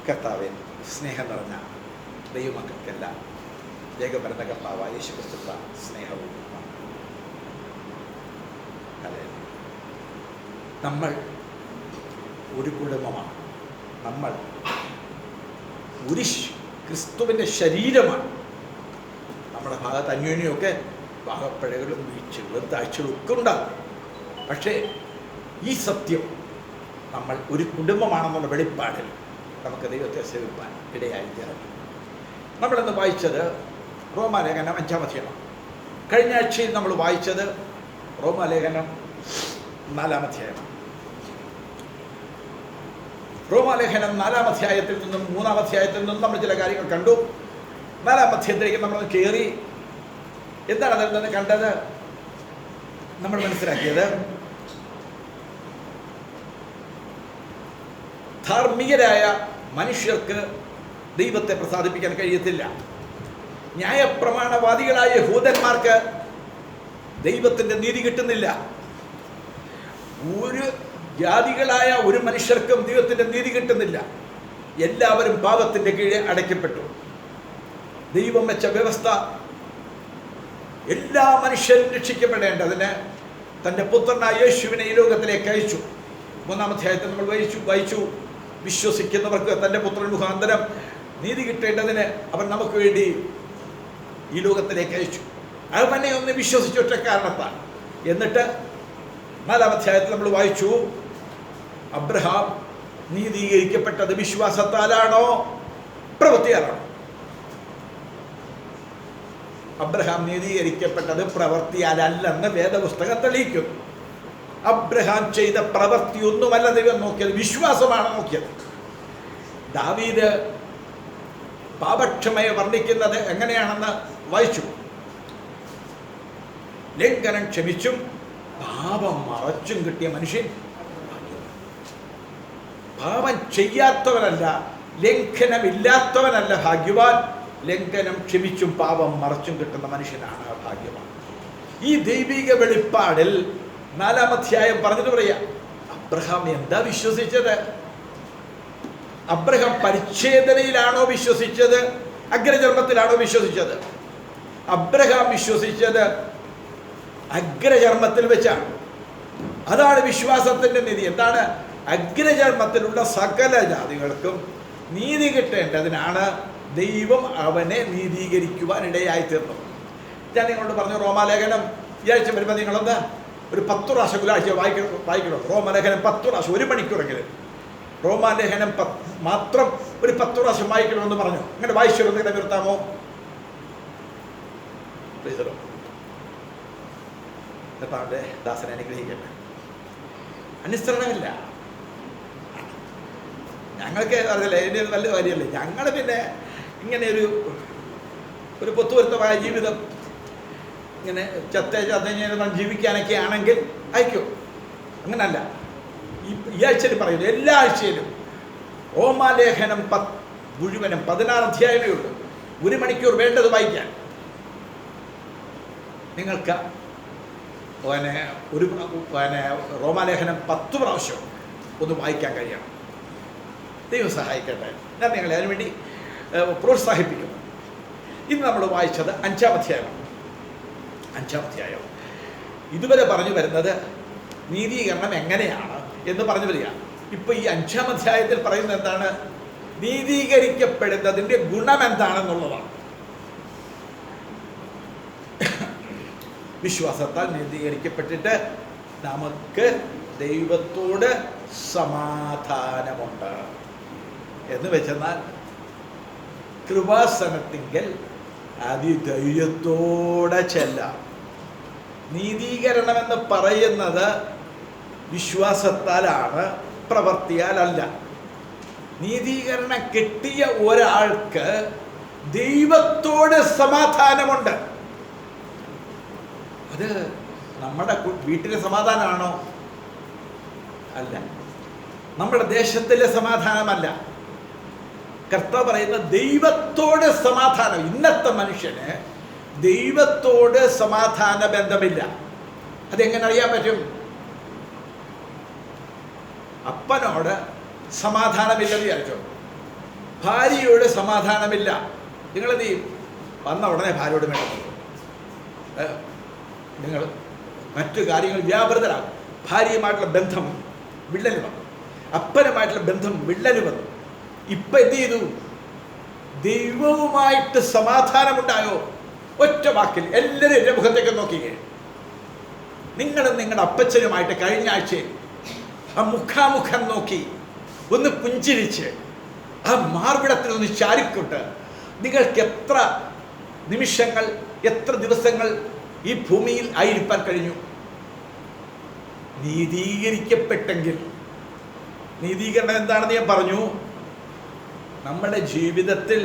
കർത്താവേ, സ്നേഹം നിറഞ്ഞ ദൈവമക്കൾക്കെല്ലാം വേഗപരന്ന കർത്താവായ യേശുക്രിസ്തുവിന്റെ സ്നേഹവും അതെ, നമ്മൾ ഒരു കുടുംബമാണ്. നമ്മൾ ഒരു ക്രിസ്തുവിൻ്റെ ശരീരമാണ്. നമ്മുടെ ഭാഗത്ത് അന്യോന്യമൊക്കെ ഭാഗപ്പിഴകളും വീഴ്ചകളും താഴ്ചകളും ഒക്കെ ഉണ്ടാകും. പക്ഷേ ഈ സത്യം നമ്മൾ ഒരു കുടുംബമാണെന്നുള്ള വെളിപ്പാടിൽ നമുക്ക് ദൈവത്തെ സേവിപ്പാൻ ഇടയായി തീർന്നു. നമ്മളിന്ന് വായിച്ചത് റോമാലേഖനം 5-ാം അധ്യായമാണ്. കഴിഞ്ഞ ആഴ്ചയിൽ നമ്മൾ വായിച്ചത് റോമാലേഖനം 4-ാം അധ്യായമാണ്. റോമാലേഖനം 4-ാം അധ്യായത്തിൽ നിന്നും 3-ാം അധ്യായത്തിൽ നിന്നും നമ്മൾ ചില കാര്യങ്ങൾ കണ്ടു. 4-ാം അധ്യായത്തിലേക്ക് നമ്മൾ കയറി. എന്താണ് അതിൽ നിന്ന് കണ്ടത്? നമ്മൾ മനസ്സിലാക്കിയത് ധാർമ്മികരായ മനുഷ്യർക്ക് ദൈവത്തെ പ്രസാദിപ്പിക്കാൻ കഴിയത്തില്ല. ന്യായപ്രമാണവാദികളായ യഹൂദന്മാർക്ക് ദൈവത്തിൻ്റെ നീതി കിട്ടുന്നില്ല. ഒരു ജാതികളായ ഒരു മനുഷ്യർക്കും ദൈവത്തിൻ്റെ നീതി കിട്ടുന്നില്ല. എല്ലാവരും പാപത്തിൻ്റെ കീഴെ അടയ്ക്കപ്പെട്ടു. ദൈവം വെച്ച വ്യവസ്ഥ എല്ലാ മനുഷ്യരും രക്ഷിക്കപ്പെടേണ്ടതിന് തൻ്റെ പുത്രനായ യേശുവിനെ ഈ ലോകത്തിലേക്ക് അയച്ചു. 3-ാം അധ്യായത്തിൽ നമ്മൾ വായിച്ചു വിശ്വസിക്കുന്നവർക്ക് തൻ്റെ പുത്രൻ മുഖാന്തരം നീതി കിട്ടേണ്ടതിന് അവൻ നമുക്ക് വേണ്ടി ഈ ലോകത്തിലേക്ക് അയച്ചു. അത് തന്നെ ഒന്ന് വിശ്വസിച്ച ഒറ്റ കാരണത്താൽ. എന്നിട്ട് 4-ാം അധ്യായത്തിൽ നമ്മൾ വായിച്ചു അബ്രഹാം നീതീകരിക്കപ്പെട്ടത് വിശ്വാസത്താലാണോ പ്രവൃത്തിയാലാണോ? അബ്രഹാം നീതീകരിക്കപ്പെട്ടത് പ്രവൃത്തിയാലല്ലെന്ന് വേദപുസ്തകം തെളിയിക്കുന്നു. അബ്രഹാം ചെയ്ത പ്രവൃത്തിയൊന്നുമല്ല ദൈവം നോക്കിയത്, വിശ്വാസമാണ് നോക്കിയത്. ദാവീദ് പാപക്ഷമയെ വർണ്ണിക്കുന്നത് എങ്ങനെയാണെന്ന് വായിച്ചു. ലംഘനം ക്ഷമിച്ചും പാപം മറച്ചും കിട്ടിയ മനുഷ്യൻ. പാപം ചെയ്യാത്തവനല്ല, ലംഘനമില്ലാത്തവനല്ല ഭാഗ്യവാൻ. ലംഘനം ക്ഷമിച്ചും പാപം മറച്ചും കിട്ടുന്ന മനുഷ്യനാണ് ഭാഗ്യവാൻ. ഈ ദൈവിക വെളിപ്പാടിൽ 4-ാം അധ്യായം പറഞ്ഞിട്ട് പറയാം, അബ്രഹാം എന്താ വിശ്വസിച്ചത്? അബ്രഹാം പരിച്ഛേദനയിലാണോ വിശ്വസിച്ചത്? അഗ്രചർമ്മത്തിലാണോ വിശ്വസിച്ചത്? അബ്രഹാം വിശ്വസിച്ചത് അഗ്രചർമ്മത്തിൽ വെച്ചാണ്. അതാണ് വിശ്വാസത്തിൻ്റെ നീതി. എന്താണ്? അഗ്രചർമ്മത്തിലുള്ള സകല ജാതികൾക്കും നീതി കിട്ടേണ്ടതിനാണ് ദൈവം അവനെ നീതീകരിക്കുവാൻ ഇടയായി തീർന്നു. ഞാൻ നിങ്ങളോട് പറഞ്ഞു റോമാലേഖനം ഈ ആഴ്ച വരുമ്പോൾ നിങ്ങളെന്താ ഒരു 10 പ്രാവശ്യം ആഴ്ച വായിക്കണം. റോമാലേഖനം 10 പ്രാവശ്യം, 1 മണിക്കൂറെങ്കിലും റോമാലേഖനം മാത്രം ഒരു 10 പ്രാവശ്യം വായിക്കണമെന്ന് പറഞ്ഞു. ഇങ്ങനെ വായിച്ചു നിങ്ങളെ നിർത്താമോ? കർത്താവിന്റെ ദാസനെ അനുഗ്രഹിക്കട്ടെ. അനുസരണമില്ല. ഞങ്ങൾക്ക് അറിയില്ല, എൻ്റെ നല്ല കാര്യമല്ലേ. ഞങ്ങൾ പിന്നെ ഇങ്ങനെ ഒരു പൊത്തുവരുത്തമായ ജീവിതം ഇങ്ങനെ ചത്തഞ്ഞ ജീവിക്കാനൊക്കെ ആണെങ്കിൽ അയക്കും. അങ്ങനല്ല. ഈ ആഴ്ചയിൽ പറയുന്നു, എല്ലാ ആഴ്ചയിലും റോമാലേഖനം മുഴുവനും 16 അധ്യായമേ ഉള്ളൂ. 1 മണിക്കൂർ വേണ്ടത് വായിക്കാൻ. നിങ്ങൾക്ക് റോമാലേഖനം 10 പ്രാവശ്യം ഒന്ന് വായിക്കാൻ കഴിയണം. ദൈവം സഹായിക്കട്ടെ. ഞാൻ നിങ്ങളെ അതിനുവേണ്ടി പ്രോത്സാഹിപ്പിക്കുന്നു. ഇന്ന് നമ്മൾ വായിച്ചത് 5-ാം അധ്യായമാണ്. 5-ാം അധ്യായം ഇതുവരെ പറഞ്ഞു വരുന്നത് നീതീകരണം എങ്ങനെയാണ് എന്ന് പറഞ്ഞു വരിക. ഇപ്പൊ ഈ 5-ാം അധ്യായത്തിൽ പറയുന്നത് എന്താണ്? നീതീകരിക്കപ്പെടുന്നതിൻ്റെ ഗുണം എന്താണെന്നുള്ളതാണ്. വിശ്വാസത്താൽ നീതീകരിക്കപ്പെട്ടിട്ട് നമുക്ക് ദൈവത്തോട് സമാധാനമുണ്ട് എന്ന് വെച്ചെന്നാൽ കൃപാസനത്തിങ്കൽ അതിധൈര്യത്തോടെ ചെല്ലാം. നീതീകരണമെന്ന് പറയുന്നത് വിശ്വാസത്താലാണ്, പ്രവൃത്തിയാലല്ല. നീതീകരണം കിട്ടിയ ഒരാൾക്ക് ദൈവത്തോട് സമാധാനമുണ്ട്. അത് നമ്മുടെ വീട്ടിലെ സമാധാനമാണോ? അല്ല. നമ്മുടെ ദേശത്തിലെ സമാധാനമല്ല. കർത്താവ് പറയുന്ന ദൈവത്തോട് സമാധാനം. ഇന്നത്തെ മനുഷ്യന് ദൈവത്തോട് സമാധാന ബന്ധമില്ല. അതെങ്ങനെ അറിയാൻ പറ്റും? അപ്പനോട് സമാധാനമില്ലെന്ന് വിചാരിച്ചോ. ഭാര്യയോട് സമാധാനമില്ല. നിങ്ങളെന്ത് ചെയ്യും? വന്ന ഉടനെ ഭാര്യയോട് വേണം, നിങ്ങൾ മറ്റു കാര്യങ്ങൾ വ്യാപൃതരാകും. ഭാര്യയുമായിട്ടുള്ള ബന്ധം വിള്ളൽ വന്നു, അപ്പനുമായിട്ടുള്ള ബന്ധം വിള്ളൽ വന്നു. ഇപ്പം എന്ത് ചെയ്തു? ദൈവവുമായിട്ട് സമാധാനമുണ്ടായോ? ഒറ്റ വാക്കിൽ എല്ലാവരും എൻ്റെ മുഖത്തേക്ക് നോക്കിക്കേ. നിങ്ങളും നിങ്ങളുടെ അപ്പച്ചനുമായിട്ട് കഴിഞ്ഞ ആഴ്ചയിൽ ആ മുഖാമുഖം നോക്കി ഒന്ന് പുഞ്ചിരിച്ച് ആ മാർവിടത്തിൽ ഒന്ന് ചാരിക്കൊണ്ട് നിങ്ങൾക്ക് എത്ര നിമിഷങ്ങൾ, എത്ര ദിവസങ്ങൾ ഈ ഭൂമിയിൽ ആയിരിക്കാൻ കഴിഞ്ഞു? നീതീകരിക്കപ്പെട്ടെങ്കിൽ, നീതീകരണം എന്താണെന്ന് ഞാൻ പറഞ്ഞു. നമ്മുടെ ജീവിതത്തിൽ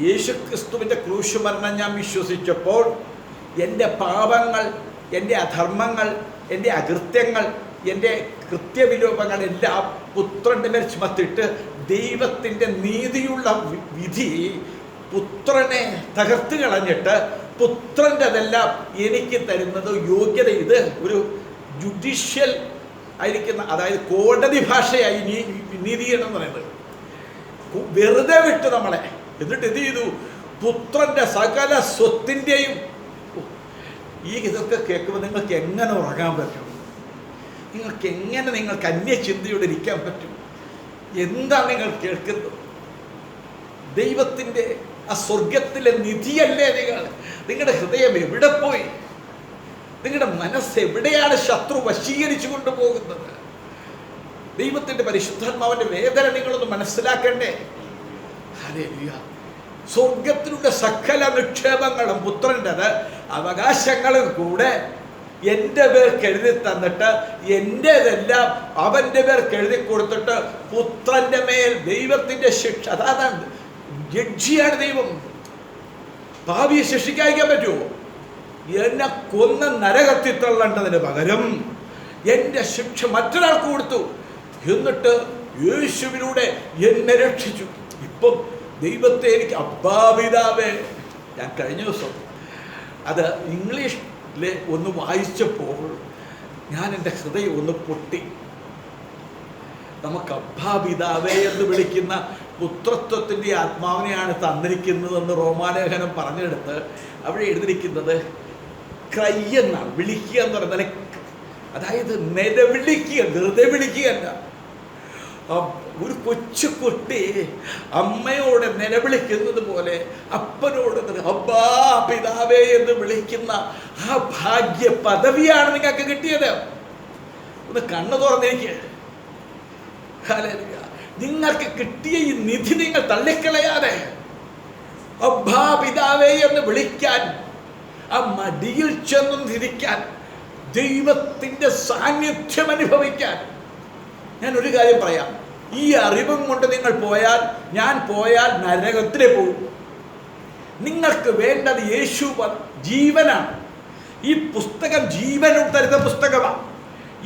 യേശുക്രിസ്തുവിൻ്റെ ക്രൂശ് മരണം ഞാൻ വിശ്വസിച്ചപ്പോൾ എൻ്റെ പാപങ്ങൾ, എൻ്റെ അധർമ്മങ്ങൾ, എൻ്റെ അകൃത്യങ്ങൾ, എൻ്റെ കൃത്യവിലോപങ്ങളെല്ലാം പുത്രൻ്റെ മേൽ ചുമത്തിട്ട് ദൈവത്തിൻ്റെ നീതിയുള്ള വിധി പുത്രനെ തകർത്ത് കളഞ്ഞിട്ട് പുത്രൻ്റെതെല്ലാം എനിക്ക് തരുന്നത് യോഗ്യത. ഇത് ഒരു ജുഡീഷ്യൽ ആയിരിക്കുന്ന, അതായത് കോടതി ഭാഷയായി നീതീകരണം എന്ന് പറയുന്നത്. വെറുതെ വിട്ട് നമ്മളെ, എന്നിട്ട് എന്ത് ചെയ്തു? പുത്രൻ്റെ സകല സ്വത്തിൻ്റെയും. ഇതൊക്കെ കേൾക്കുമ്പോൾ നിങ്ങൾക്ക് എങ്ങനെ ഉറങ്ങാൻ പറ്റും? നിങ്ങൾക്ക് അന്യചിന്തയോടെ ഇരിക്കാൻ പറ്റും? എന്താ നിങ്ങൾ കേൾക്കുന്നത്? ദൈവത്തിൻ്റെ ആ സ്വർഗത്തിലെ നിധിയല്ലേ നിങ്ങൾ? നിങ്ങളുടെ ഹൃദയം എവിടെ പോയി? നിങ്ങളുടെ മനസ്സ് എവിടെയാണ് ശത്രു വശീകരിച്ചു കൊണ്ടുപോകുന്നത്? ദൈവത്തിൻ്റെ പരിശുദ്ധാത്മാവിൻ്റെ വേദന നിങ്ങളൊന്ന് മനസ്സിലാക്കണ്ടേ? ഹല്ലേലൂയ. സ്വർഗത്തിലുള്ള സകല നിക്ഷേപങ്ങളും പുത്രൻ്റെത്, അവകാശങ്ങളും കൂടെ എൻ്റെ പേർക്ക് എഴുതി തന്നിട്ട് എൻ്റെതെല്ലാം അവൻ്റെ പേർക്ക് എഴുതി കൊടുത്തിട്ട് പുത്രൻ്റെ മേൽ ദൈവത്തിൻ്റെ ശിക്ഷ. അതാണ് ജഡ്ജിയാണ് ദൈവം. പാപിയെ ശിക്ഷിക്കാൻ പറ്റുമോ? എന്നെ കൊന്ന് നരകത്തിൽ തള്ളേണ്ടതിന് പകരം എൻ്റെ ശിക്ഷ മറ്റൊരാൾക്ക് കൊടുത്തു. എന്നിട്ട് യേശുവിലൂടെ എന്നെ രക്ഷിച്ചു. ഇപ്പം ദൈവത്തെ എനിക്ക് അബ്ബാ പിതാവേ. ഞാൻ കഴിഞ്ഞ ദിവസം അത് ഇംഗ്ലീഷിൽ ഒന്ന് വായിച്ചപ്പോൾ ഞാൻ എൻ്റെ ഹൃദയം ഒന്ന് പൊട്ടി. നമുക്ക് അബ്ബാ പിതാവേ എന്ന് വിളിക്കുന്ന പുത്രത്വത്തിൻ്റെ ആത്മാവിനെയാണ് തന്നിരിക്കുന്നതെന്ന് റോമാലേഖനം പറഞ്ഞെടുത്ത് അവിടെ എഴുതിയിരിക്കുന്നത് ക്രൈ എന്നാണ്. വിളിക്കുക എന്ന് പറയുന്നത്, അതായത് നിലവിളിക്കുക, വെറുതെ വിളിക്കുകയല്ല. ഒരു കൊച്ചു കുട്ടി അമ്മയോട് നിലവിളിക്കുന്നത് പോലെ അപ്പനോട് അബ്ബാ പിതാവേ എന്ന് വിളിക്കുന്ന ആ ഭാഗ്യ പദവിയാണ് നിങ്ങൾക്ക് കിട്ടിയത്. ഒന്ന് കണ്ണു തുറന്നിരിക്കുക. നിങ്ങൾക്ക് കിട്ടിയ ഈ നിധി നിങ്ങൾ തള്ളിക്കളയാതെ അബ്ബാ പിതാവേ എന്ന് വിളിക്കാൻ, ആ മടിയിൽ ചെന്നും തിരിക്കാൻ, ദൈവത്തിൻ്റെ സാന്നിധ്യം അനുഭവിക്കാൻ. ഞാൻ ഒരു കാര്യം പറയാം. ഈ അറിവും കൊണ്ട് നിങ്ങൾ പോയാൽ, ഞാൻ പോയാൽ നരകത്തിലേ പോകും. നിങ്ങൾക്ക് വേണ്ടത് യേശു ജീവനാണ്. ഈ പുസ്തകം ജീവൻ തരുന്ന പുസ്തകമാണ്.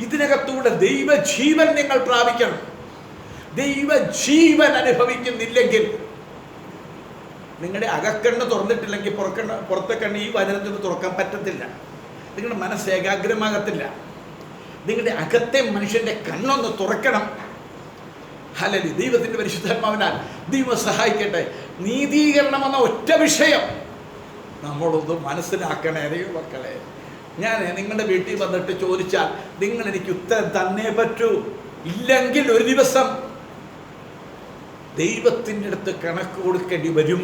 ഇതിനകത്തൂടെ ദൈവജീവൻ നിങ്ങൾ പ്രാപിക്കണം. ദൈവജീവൻ അനുഭവിക്കുന്നില്ലെങ്കിൽ, നിങ്ങളുടെ അകക്കണ്ണ് തുറന്നിട്ടില്ലെങ്കിൽ പുറത്തെ കണ്ണ് ഈ വചനത്തിന് തുറക്കാൻ പറ്റത്തില്ല. നിങ്ങളുടെ മനസ്സ് ഏകാഗ്രമാകത്തില്ല. നിങ്ങളുടെ അകത്തെ മനുഷ്യൻ്റെ കണ്ണൊന്ന് തുറക്കണം. ഹല്ലേലൂയ. ദൈവത്തിൻ്റെ പരിശുദ്ധാത്മാവിനാൽ ദൈവം സഹായിക്കട്ടെ. നീതീകരണം എന്ന ഒറ്റ വിഷയം നമ്മളൊന്ന് മനസ്സിലാക്കണേ മക്കളെ. ഞാൻ നിങ്ങളുടെ വീട്ടിൽ വന്നിട്ട് ചോദിച്ചാൽ നിങ്ങൾ എനിക്ക് ഉത്തരം തന്നേ പറ്റൂ. ഇല്ലെങ്കിൽ ഒരു ദിവസം ദൈവത്തിൻ്റെ അടുത്ത് കണക്ക് കൊടുക്കേണ്ടി വരും.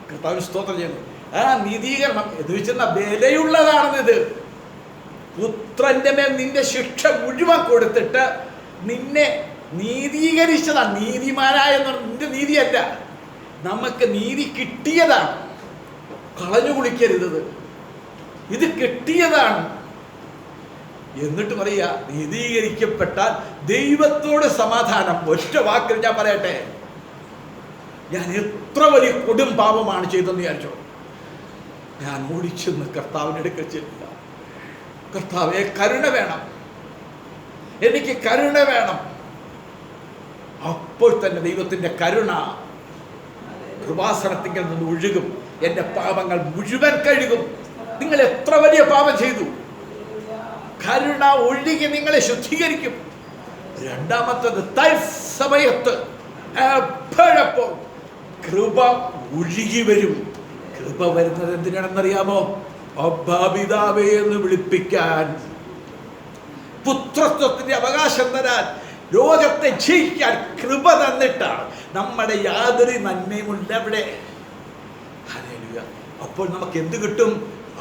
കർത്താവിന് സ്തോത്രം ചെയ്യുന്നു. ആ നീതീകരണം എന്ന് വെച്ചാൽ വിലയുള്ളതാണെന്നിത്. പുത്രന്റെ മേൽ നിന്റെ ശിക്ഷ മുഴുവൻ കൊടുത്തിട്ട് നിന്നെ നീതീകരിച്ചതാണ്. നീതിമാനായെന്ന് നിന്റെ നീതിയല്ല, നമുക്ക് നീതി കിട്ടിയതാണ്. കളഞ്ഞു കുളിക്കരുത്, ഇത് കിട്ടിയതാണ്. എന്നിട്ട് പറയുക, നീതീകരിക്കപ്പെട്ടാൽ ദൈവത്തോട് സമാധാനം. ഒറ്റ വാക്കിൽ ഞാൻ പറയട്ടെ, ഞാൻ എത്ര വലിയ കൊടും പാപമാണ് ചെയ്തെന്ന് വിചാരിച്ചോ, ഞാൻ ഓടിച്ചെന്ന് കർത്താവിൻ്റെ അടുക്കൽ ചെല്ലുക. കർത്താവേ, കരുണ വേണം, എനിക്ക് കരുണ വേണം. അപ്പോൾ തന്നെ ദൈവത്തിൻ്റെ കരുണ കൃപാസനത്തിങ്കിൽ നിന്ന് ഒഴുകും. എൻ്റെ പാപങ്ങൾ മുഴുവൻ കഴുകും. നിങ്ങൾ എത്ര വലിയ പാപം ചെയ്തു, കരുണ ഒഴുകി നിങ്ങളെ ശുദ്ധീകരിക്കും. രണ്ടാമത്തത് തത്സമയത്ത് എപ്പോഴപ്പോൾ കൃപ ഒഴുകി വരും. കൃപ വരുന്നത് എന്തിനാണെന്നറിയാമോ? അബ്ബാപിതാവേ എന്ന് വിളിപ്പിക്കാൻ, പുത്രത്വത്തിന്റെ അവകാശം തരാൻ, ലോകത്തെ ജയിക്കാൻ കൃപ തന്നിട്ടാണ്. നമ്മുടെ യാതൊരു നന്മയുമില്ല അവിടെ. അപ്പോൾ നമുക്ക് എന്ത് കിട്ടും?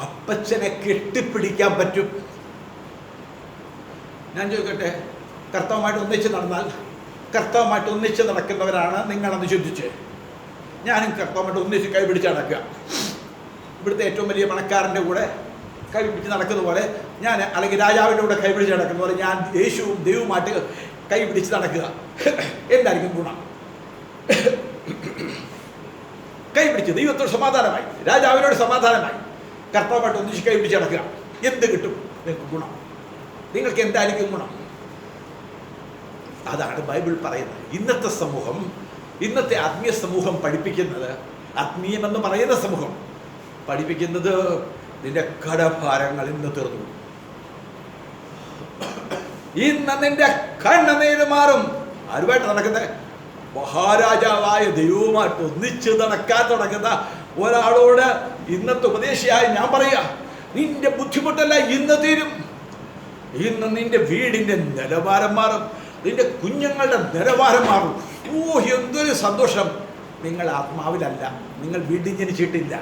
അപ്പച്ചനെ കെട്ടിപ്പിടിക്കാൻ പറ്റും. ഞാൻ ചോദിക്കട്ടെ, കർത്താവുമായിട്ട് ഒന്നിച്ച് നടന്നാൽ, കർത്താവുമായിട്ട് ഒന്നിച്ച് നടക്കുന്നവരാണ് നിങ്ങളെന്ന് ചിന്തിച്ച്, ഞാനും കർത്താവുമായിട്ട് ഒന്നിച്ച് കൈപിടിച്ച് നടക്കുക. ഇവിടുത്തെ ഏറ്റവും വലിയ പണക്കാരൻ്റെ കൂടെ കൈപിടിച്ച് നടക്കുന്ന പോലെ ഞാൻ, അല്ലെങ്കിൽ രാജാവിൻ്റെ കൂടെ കൈപിടിച്ച് നടക്കുന്ന പോലെ ഞാൻ യേശുവും ദൈവവുമായിട്ട് കൈപിടിച്ച് നടക്കുക. എന്തായിരിക്കും ഗുണം? കൈപിടിച്ച് ദൈവത്തോട് സമാധാനമായി, രാജാവിനോട് സമാധാനമായി, കർത്താവുമായിട്ട് ഒന്നിച്ച് കൈപിടിച്ച് നടക്കുക. എന്ത് കിട്ടും നിങ്ങൾക്ക് ഗുണം? നിങ്ങൾക്ക് എന്തായിരിക്കും ഗുണം? അതാണ് ബൈബിൾ പറയുന്നത്. ഇന്നത്തെ സമൂഹം, ഇന്നത്തെ ആത്മീയ സമൂഹം പഠിപ്പിക്കുന്നത്, ആത്മീയമെന്ന് പറയുന്ന സമൂഹം പഠിപ്പിക്കുന്നത്, നിന്റെ കടഭാരങ്ങൾ ഇന്ന് തീർന്നു, ഇന്ന് നിന്റെ കണ്ണുനീര് മാറും. ആരുമായിട്ട് നടക്കുന്നത്? മഹാരാജാവായ ദൈവവുമായിട്ട് ഒന്നിച്ച് നടക്കാൻ തുടങ്ങുന്ന ഒരാളോട് ഇന്നത്തെ ഉപദേശിയായി ഞാൻ പറയാ, നിന്റെ ബുദ്ധിമുട്ടല്ല ഇന്ന് തീരും. ഇന്ന് നിന്റെ വീടിന്റെ നിലവാരം മാറും, നിന്റെ കുഞ്ഞുങ്ങളുടെ നിലവാരം മാറും. ഓ, എന്തൊരു സന്തോഷം! നിങ്ങൾ ആത്മാവിലല്ല, നിങ്ങൾ വീട്ടിൽ ജനിച്ചിട്ടില്ല.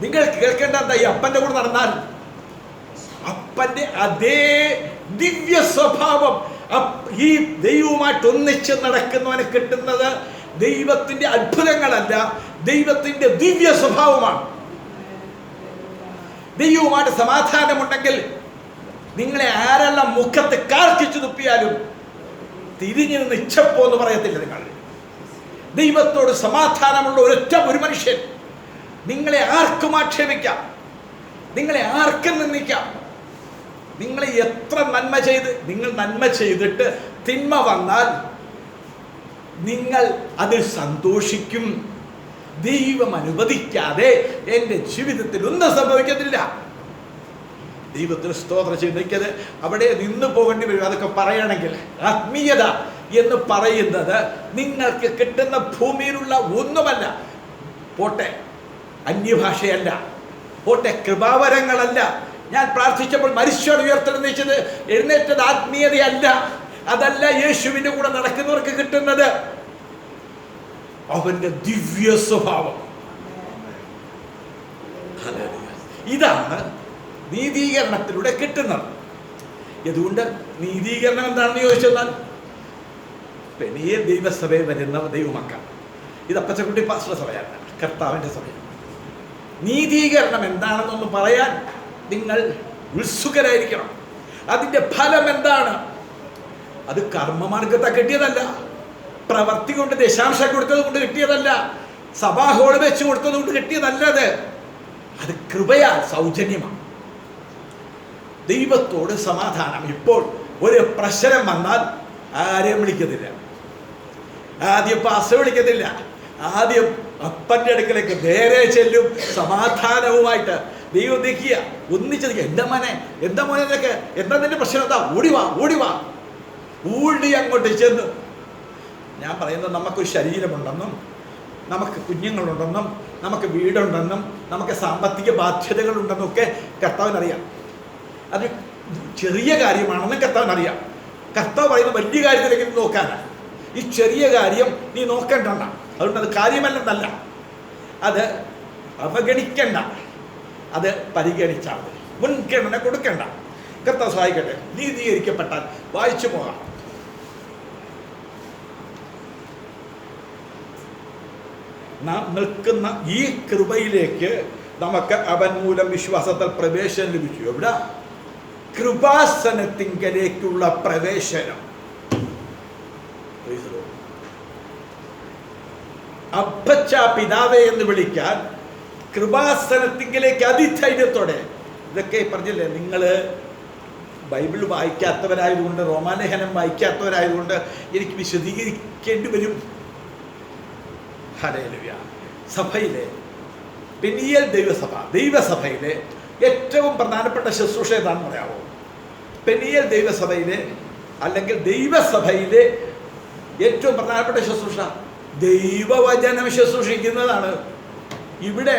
നിങ്ങൾ കേൾക്കേണ്ട എന്താ? ഈ അപ്പന്റെ കൂടെ നടന്നാൽ അപ്പന്റെ അതേ ദിവ്യ സ്വഭാവം ഈ ദൈവവുമായിട്ട് ഒന്നിച്ച് നടക്കുന്നവന് കിട്ടുന്നത് ദൈവത്തിന്റെ അത്ഭുതങ്ങളല്ല, ദൈവത്തിന്റെ ദിവ്യ സ്വഭാവമാണ്. ദൈവവുമായിട്ട് സമാധാനമുണ്ടെങ്കിൽ നിങ്ങളെ ആരെല്ലാം മുഖത്ത് കാർക്കിച്ചു തുപ്പിയാലും തിരിഞ്ഞു നിന്ന് ഇച്ഛപ്പോ എന്ന് പറയത്തില്ല. നിങ്ങൾ ദൈവത്തോട് സമാധാനമുള്ള ഒരു മനുഷ്യൻ നിങ്ങളെ ആർക്കും ആക്ഷേപിക്കാം, നിങ്ങളെ ആർക്കും നിന്ദിക്കാം. നിങ്ങളെ എത്ര നിങ്ങൾ നന്മ ചെയ്തിട്ട് തിന്മ വന്നാൽ നിങ്ങൾ അതിൽ സന്തോഷിക്കും. ദൈവം അനുവദിക്കാതെ എൻ്റെ ജീവിതത്തിൽ ഒന്നും സംഭവിക്കത്തില്ല. ദൈവത്തിന് സ്തോത്രം ചെയ്ത് അവിടെ നിന്ന് പോകേണ്ടി വരും. അതൊക്കെ പറയണമെങ്കിൽ ആത്മീയത എന്ന് പറയുന്നത് നിങ്ങൾക്ക് കിട്ടുന്ന ഭൂമിയിലുള്ള ഒന്നുമല്ല. പോട്ടെ അന്യഭാഷയല്ല, പോട്ടെ കൃപാവരങ്ങളല്ല. ഞാൻ പ്രാർത്ഥിച്ചപ്പോൾ മരിച്ചവർ ഉയർത്തെഴുന്നേറ്റത് എഴുന്നേറ്റത് ആത്മീയതയല്ല. അതല്ല യേശുവിൻ്റെ കൂടെ നടക്കുന്നവർക്ക് കിട്ടുന്നത്. അവന്റെ ദിവ്യ സ്വഭാവം. ഇതാണ് നീതീകരണത്തിലൂടെ കിട്ടുന്നത്. അതുകൊണ്ട് നീതീകരണം എന്താണെന്ന് ചോദിച്ചെന്നാൽ പെനിയെ ദൈവസഭയിൽ വരുന്ന ദൈവമക്കൾ, ഇത് അപ്പച്ചക്കുട്ടി പാസ്റ്റർ സഭയാണ്, കർത്താവിൻ്റെ സഭയാണ്. നീതീകരണം എന്താണെന്നൊന്ന് പറയാൻ നിങ്ങൾ ഉത്സുകരായിരിക്കണം. അതിൻ്റെ ഫലം എന്താണ്? അത് കർമ്മമാർഗത്തെ കിട്ടിയതല്ല, പ്രവർത്തി കൊണ്ട് ദശാംശം കൊടുത്തത് കൊണ്ട് കിട്ടിയതല്ല, സഭാഹോള് വെച്ച് കൊടുത്തത് കൊണ്ട് കിട്ടിയതല്ലത്. അത് കൃപയാൽ സൗജന്യമാണ്. ദൈവത്തോട് സമാധാനം. ഇപ്പോൾ ഒരു പ്രശ്നം വന്നാൽ ആരെയും വിളിക്കത്തില്ല, ആദ്യം പാസ്റ്റർ വിളിക്കത്തില്ല, ആദ്യം അപ്പൻ്റെ അടുക്കലേക്ക് നേരെ ചെല്ലും സമാധാനവുമായിട്ട്. ദൈവം നിൽക്കുക, ഒന്നിച്ച് നിൽക്കുക. എന്താ മോനെ നിനക്ക് എന്താ നിന്റെ പ്രശ്നം? എന്താ? ഓടിവാ ഓടി അങ്ങോട്ട് ചെന്ന്. ഞാൻ പറയുന്നത്, നമുക്കൊരു ശരീരമുണ്ടെന്നും നമുക്ക് കുഞ്ഞുങ്ങളുണ്ടെന്നും നമുക്ക് വീടുണ്ടെന്നും നമുക്ക് സാമ്പത്തിക ബാധ്യതകളുണ്ടെന്നും ഒക്കെ കർത്താവിനറിയാം. അത് ചെറിയ കാര്യമാണെന്ന് കർത്താവിനറിയാം. കർത്താവ് പറയുന്ന വലിയ കാര്യത്തിലേക്ക് നോക്കാനാണ്. ഈ ചെറിയ കാര്യം നീ നോക്കേണ്ട, അതുകൊണ്ട് അത് കാര്യമല്ലെന്നല്ല, അത് അവഗണിക്കണ്ട, അത് പരിഗണിച്ചാൽ മതി, മുൻഗണന കൊടുക്കണ്ട. കർത്താവ് സഹായിക്കട്ടെ. നീതീകരിക്കപ്പെട്ടാൽ വായിച്ചു പോകാം. നാം നിൽക്കുന്ന ഈ കൃപയിലേക്ക് നമുക്ക് അവൻ മൂലം വിശ്വാസത്താൽ പ്രവേശനം ലഭിച്ചു. എവിടെ? കൃപാസനത്തിങ്കലേക്കുള്ള പ്രവേശനം. അപ്പച്ച പിതാവേ എന്ന് വിളിക്കാൻ കൃപാസനത്തിങ്കലേക്ക് അതിധൈര്യത്തോടെ. ഇതൊക്കെ പറഞ്ഞില്ലേ, നിങ്ങൾ ബൈബിൾ വായിക്കാത്തവരായതുകൊണ്ട്, റോമാലേഖനം വായിക്കാത്തവരായതുകൊണ്ട് എനിക്ക് വിശദീകരിക്കേണ്ടി വരും. ഹല്ലേലൂയ. സഭയിലെ പെനിയേൽ ദൈവസഭയിലെ ഏറ്റവും പ്രധാനപ്പെട്ട ശുശ്രൂഷ ഏതാണെന്ന് പറയാമോ? പെനിയേൽ ദൈവസഭയിലെ അല്ലെങ്കിൽ ദൈവസഭയിലെ ഏറ്റവും പ്രധാനപ്പെട്ട ശുശ്രൂഷ ദൈവവചനം ശുശ്രൂഷിക്കുന്നതാണ്. ഇവിടെ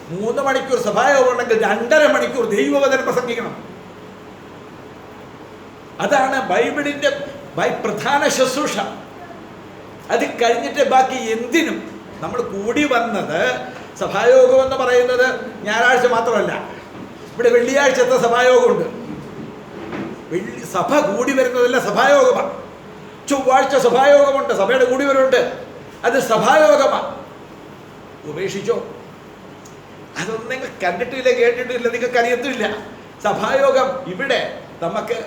3 മണിക്കൂർ സഭായോഗം ഉണ്ടെങ്കിൽ 2.5 മണിക്കൂർ ദൈവവചനം പ്രസംഗിക്കണം. അതാണ് ബൈബിളിൻ്റെ പ്രധാന ശുശ്രൂഷ. അത് കഴിഞ്ഞിട്ട് ബാക്കി എന്തിനും നമ്മൾ കൂടി വന്നത്. സഭായോഗം എന്ന് പറയുന്നത് ഞായറാഴ്ച മാത്രമല്ല, ഇവിടെ വെള്ളിയാഴ്ചത്തെ സഭായോഗമുണ്ട്. സഭ കൂടി വരുന്നതല്ല, സഭായോഗമാണ്. ചൊവ്വാഴ്ച സഭായോഗമുണ്ട്, സഭയുടെ കൂടി വരുന്നുണ്ട്, അത് സഭായോഗമാണ്. ഉപേക്ഷിച്ചോ? അതൊന്നും നിങ്ങൾ കണ്ടിട്ടില്ല, കേട്ടിട്ടില്ല, നിങ്ങൾക്ക് അറിയത്തില്ല. സഭായോഗം ഇവിടെ നമുക്ക്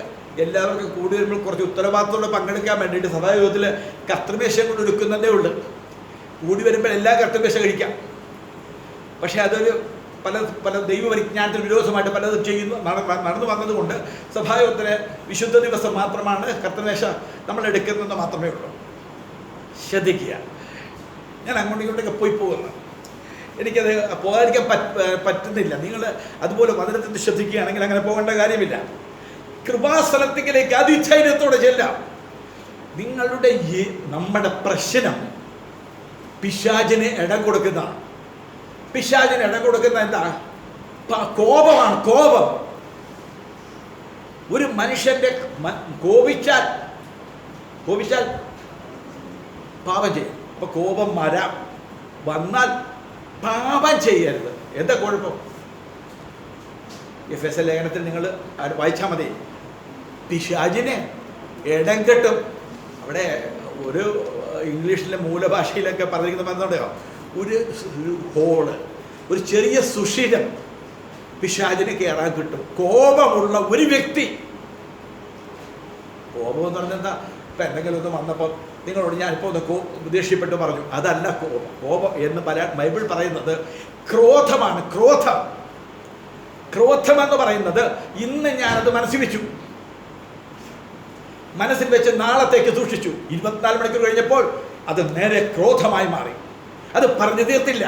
എല്ലാവർക്കും കൂടി വരുമ്പോൾ കുറച്ച് ഉത്തരവാദിത്തത്തോടെ പങ്കെടുക്കാൻ വേണ്ടിയിട്ട് സഭായോഗത്തിൽ കർത്തൃമേശ കൊണ്ട് എടുക്കുന്നതേ ഉള്ളൂ. കൂടി വരുമ്പോൾ എല്ലാ കർത്തൃമേശ കഴിക്കാം. പക്ഷെ അതൊരു പല ദൈവപരിജ്ഞാനത്തിന് വിരോധമായിട്ട് പലതും ചെയ്യുന്നു നടന്നു വന്നതുകൊണ്ട് സഭായോഗത്തിന് വിശുദ്ധ ദിവസം മാത്രമാണ് കർത്തൃമേശ നമ്മൾ എടുക്കുന്നതെന്ന് മാത്രമേ ഉള്ളൂ. ശ്രദ്ധിക്കുക. ഞാൻ അങ്ങോട്ടും ഇങ്ങോട്ടൊക്കെ പോയി പോകുന്നു, എനിക്കത് പോകാതിരിക്കാൻ പറ്റുന്നില്ല. നിങ്ങൾ അതുപോലെ വചനത്തിൽ ശ്രദ്ധിക്കുകയാണെങ്കിൽ അങ്ങനെ പോകേണ്ട കാര്യമില്ല. കൃപാസ്ഥലത്തിലേക്ക് അതിധൈര്യത്തോടെ ചെല്ലാം. നമ്മുടെ പ്രശ്നം പിശാചിന് ഇടം കൊടുക്കുന്നതാണ്. പിശാചിന് ഇടം കൊടുക്കുന്ന എന്താ? കോപമാണ്. കോപം ഒരു മനുഷ്യന്റെ കോപിച്ചാൽ പാപം ചെയ്യും. അപ്പൊ കോപം വന്നാൽ പാപം ചെയ്യരുത്. എന്താ കുഴപ്പം? എഫെസ്യ ലേഖനത്തിൽ നിങ്ങൾ വായിച്ചാൽ മതി. പിശാചിനെ ഇടം കെട്ടും. അവിടെ ഒരു ഇംഗ്ലീഷിലെ മൂലഭാഷയിലൊക്കെ പറഞ്ഞിരിക്കുന്ന എന്തുകൊണ്ടോ, ഒരു ഹോള്, ഒരു ചെറിയ സുഷിരം പിശാചിന് കയറാൻ കിട്ടും. കോപമുള്ള ഒരു വ്യക്തി, കോപം എന്ന് പറഞ്ഞാൽ എന്താ? ഇപ്പം എന്തെങ്കിലും ഒന്ന് വന്നപ്പോൾ നിങ്ങളോട് ഞാനിപ്പോൾ ഒന്ന് ദേഷ്യപ്പെട്ട് പറഞ്ഞു, അതല്ല കോപം. കോപം എന്ന് ബൈബിൾ പറയുന്നത് ക്രോധമാണ്. ക്രോധം എന്ന് പറയുന്നത് ഇന്ന് ഞാനത് മനസ്സിൽ വെച്ചു, മനസ്സിൽ വെച്ച് നാളത്തേക്ക് സൂക്ഷിച്ചു. 24 മണിക്കൂർ കഴിഞ്ഞപ്പോൾ അത് നേരെ ക്രോധമായി മാറി. അത് പറഞ്ഞു തീർത്തില്ല.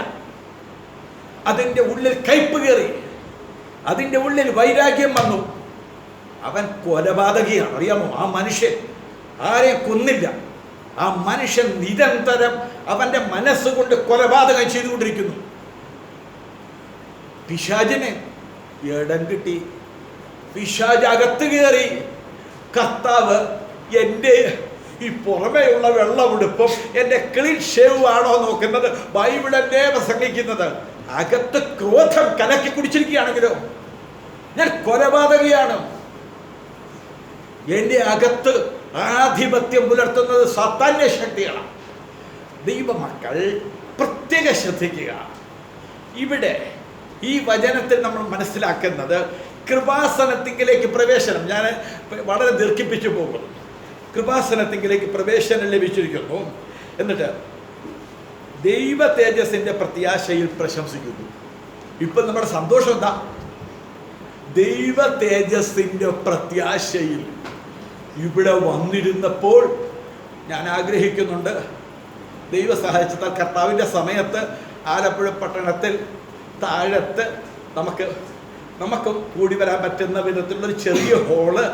അതിൻ്റെ ഉള്ളിൽ കയ്പ് കയറി, അതിൻ്റെ ഉള്ളിൽ വൈരാഗ്യം വന്നു. അവൻ കൊലപാതകിയാണ്, അറിയാമോ? ആ മനുഷ്യൻ ആരെയും കൊന്നില്ല. ആ മനുഷ്യൻ നിരന്തരം അവൻ്റെ മനസ്സുകൊണ്ട് കൊലപാതകം ചെയ്തുകൊണ്ടിരിക്കുന്നു. പിശാചിന് ഇടം കിട്ടി, പിശാച് അകത്ത് കയറി. കർത്താവ് എൻ്റെ ഈ പുറമേയുള്ള വെള്ളമെടുപ്പും എൻ്റെ ക്ലീൻ ഷേവ് ആണോ നോക്കുന്നത്? ബൈബിളല്ലേ പ്രസംഗിക്കുന്നത്? അകത്ത് ക്രോധം കലക്കി കുടിച്ചിരിക്കുകയാണെങ്കിലോ ഞാൻ കൊലപാതകയാണ്. എൻ്റെ അകത്ത് ആധിപത്യം പുലർത്തുന്നത് സാത്താന്യ ശക്തിയാണ്. ദൈവമക്കൾ പ്രത്യേകം ശ്രദ്ധിക്കുക. ഇവിടെ ഈ വചനത്തിൽ നമ്മൾ മനസ്സിലാക്കുന്നത് കൃപാസനത്തിങ്കിലേക്ക് പ്രവേശനം. ഞാൻ വളരെ ദീർഘിപ്പിച്ചു പോകുന്നു. കൃപാസനത്തിങ്കിലേക്ക് പ്രവേശനം ലഭിച്ചിരിക്കുന്നു. എന്നിട്ട് ദൈവ തേജസ്സിൻ്റെ പ്രത്യാശയിൽ പ്രശംസിക്കുന്നു. ഇപ്പം നമ്മുടെ സന്തോഷം എന്താ? ദൈവ തേജസ്സിൻ്റെ പ്രത്യാശയിൽ ഇവിടെ വന്നിരുന്നപ്പോൾ ഞാൻ ആഗ്രഹിക്കുന്നുണ്ട്, ദൈവ സഹായിച്ചാൽ കർത്താവിൻ്റെ സമയത്ത് ആലപ്പുഴ പട്ടണത്തിൽ താഴത്ത് നമുക്ക് കൂടി വരാൻ പറ്റുന്ന വിധത്തിലുള്ളൊരു ചെറിയ ഹോള്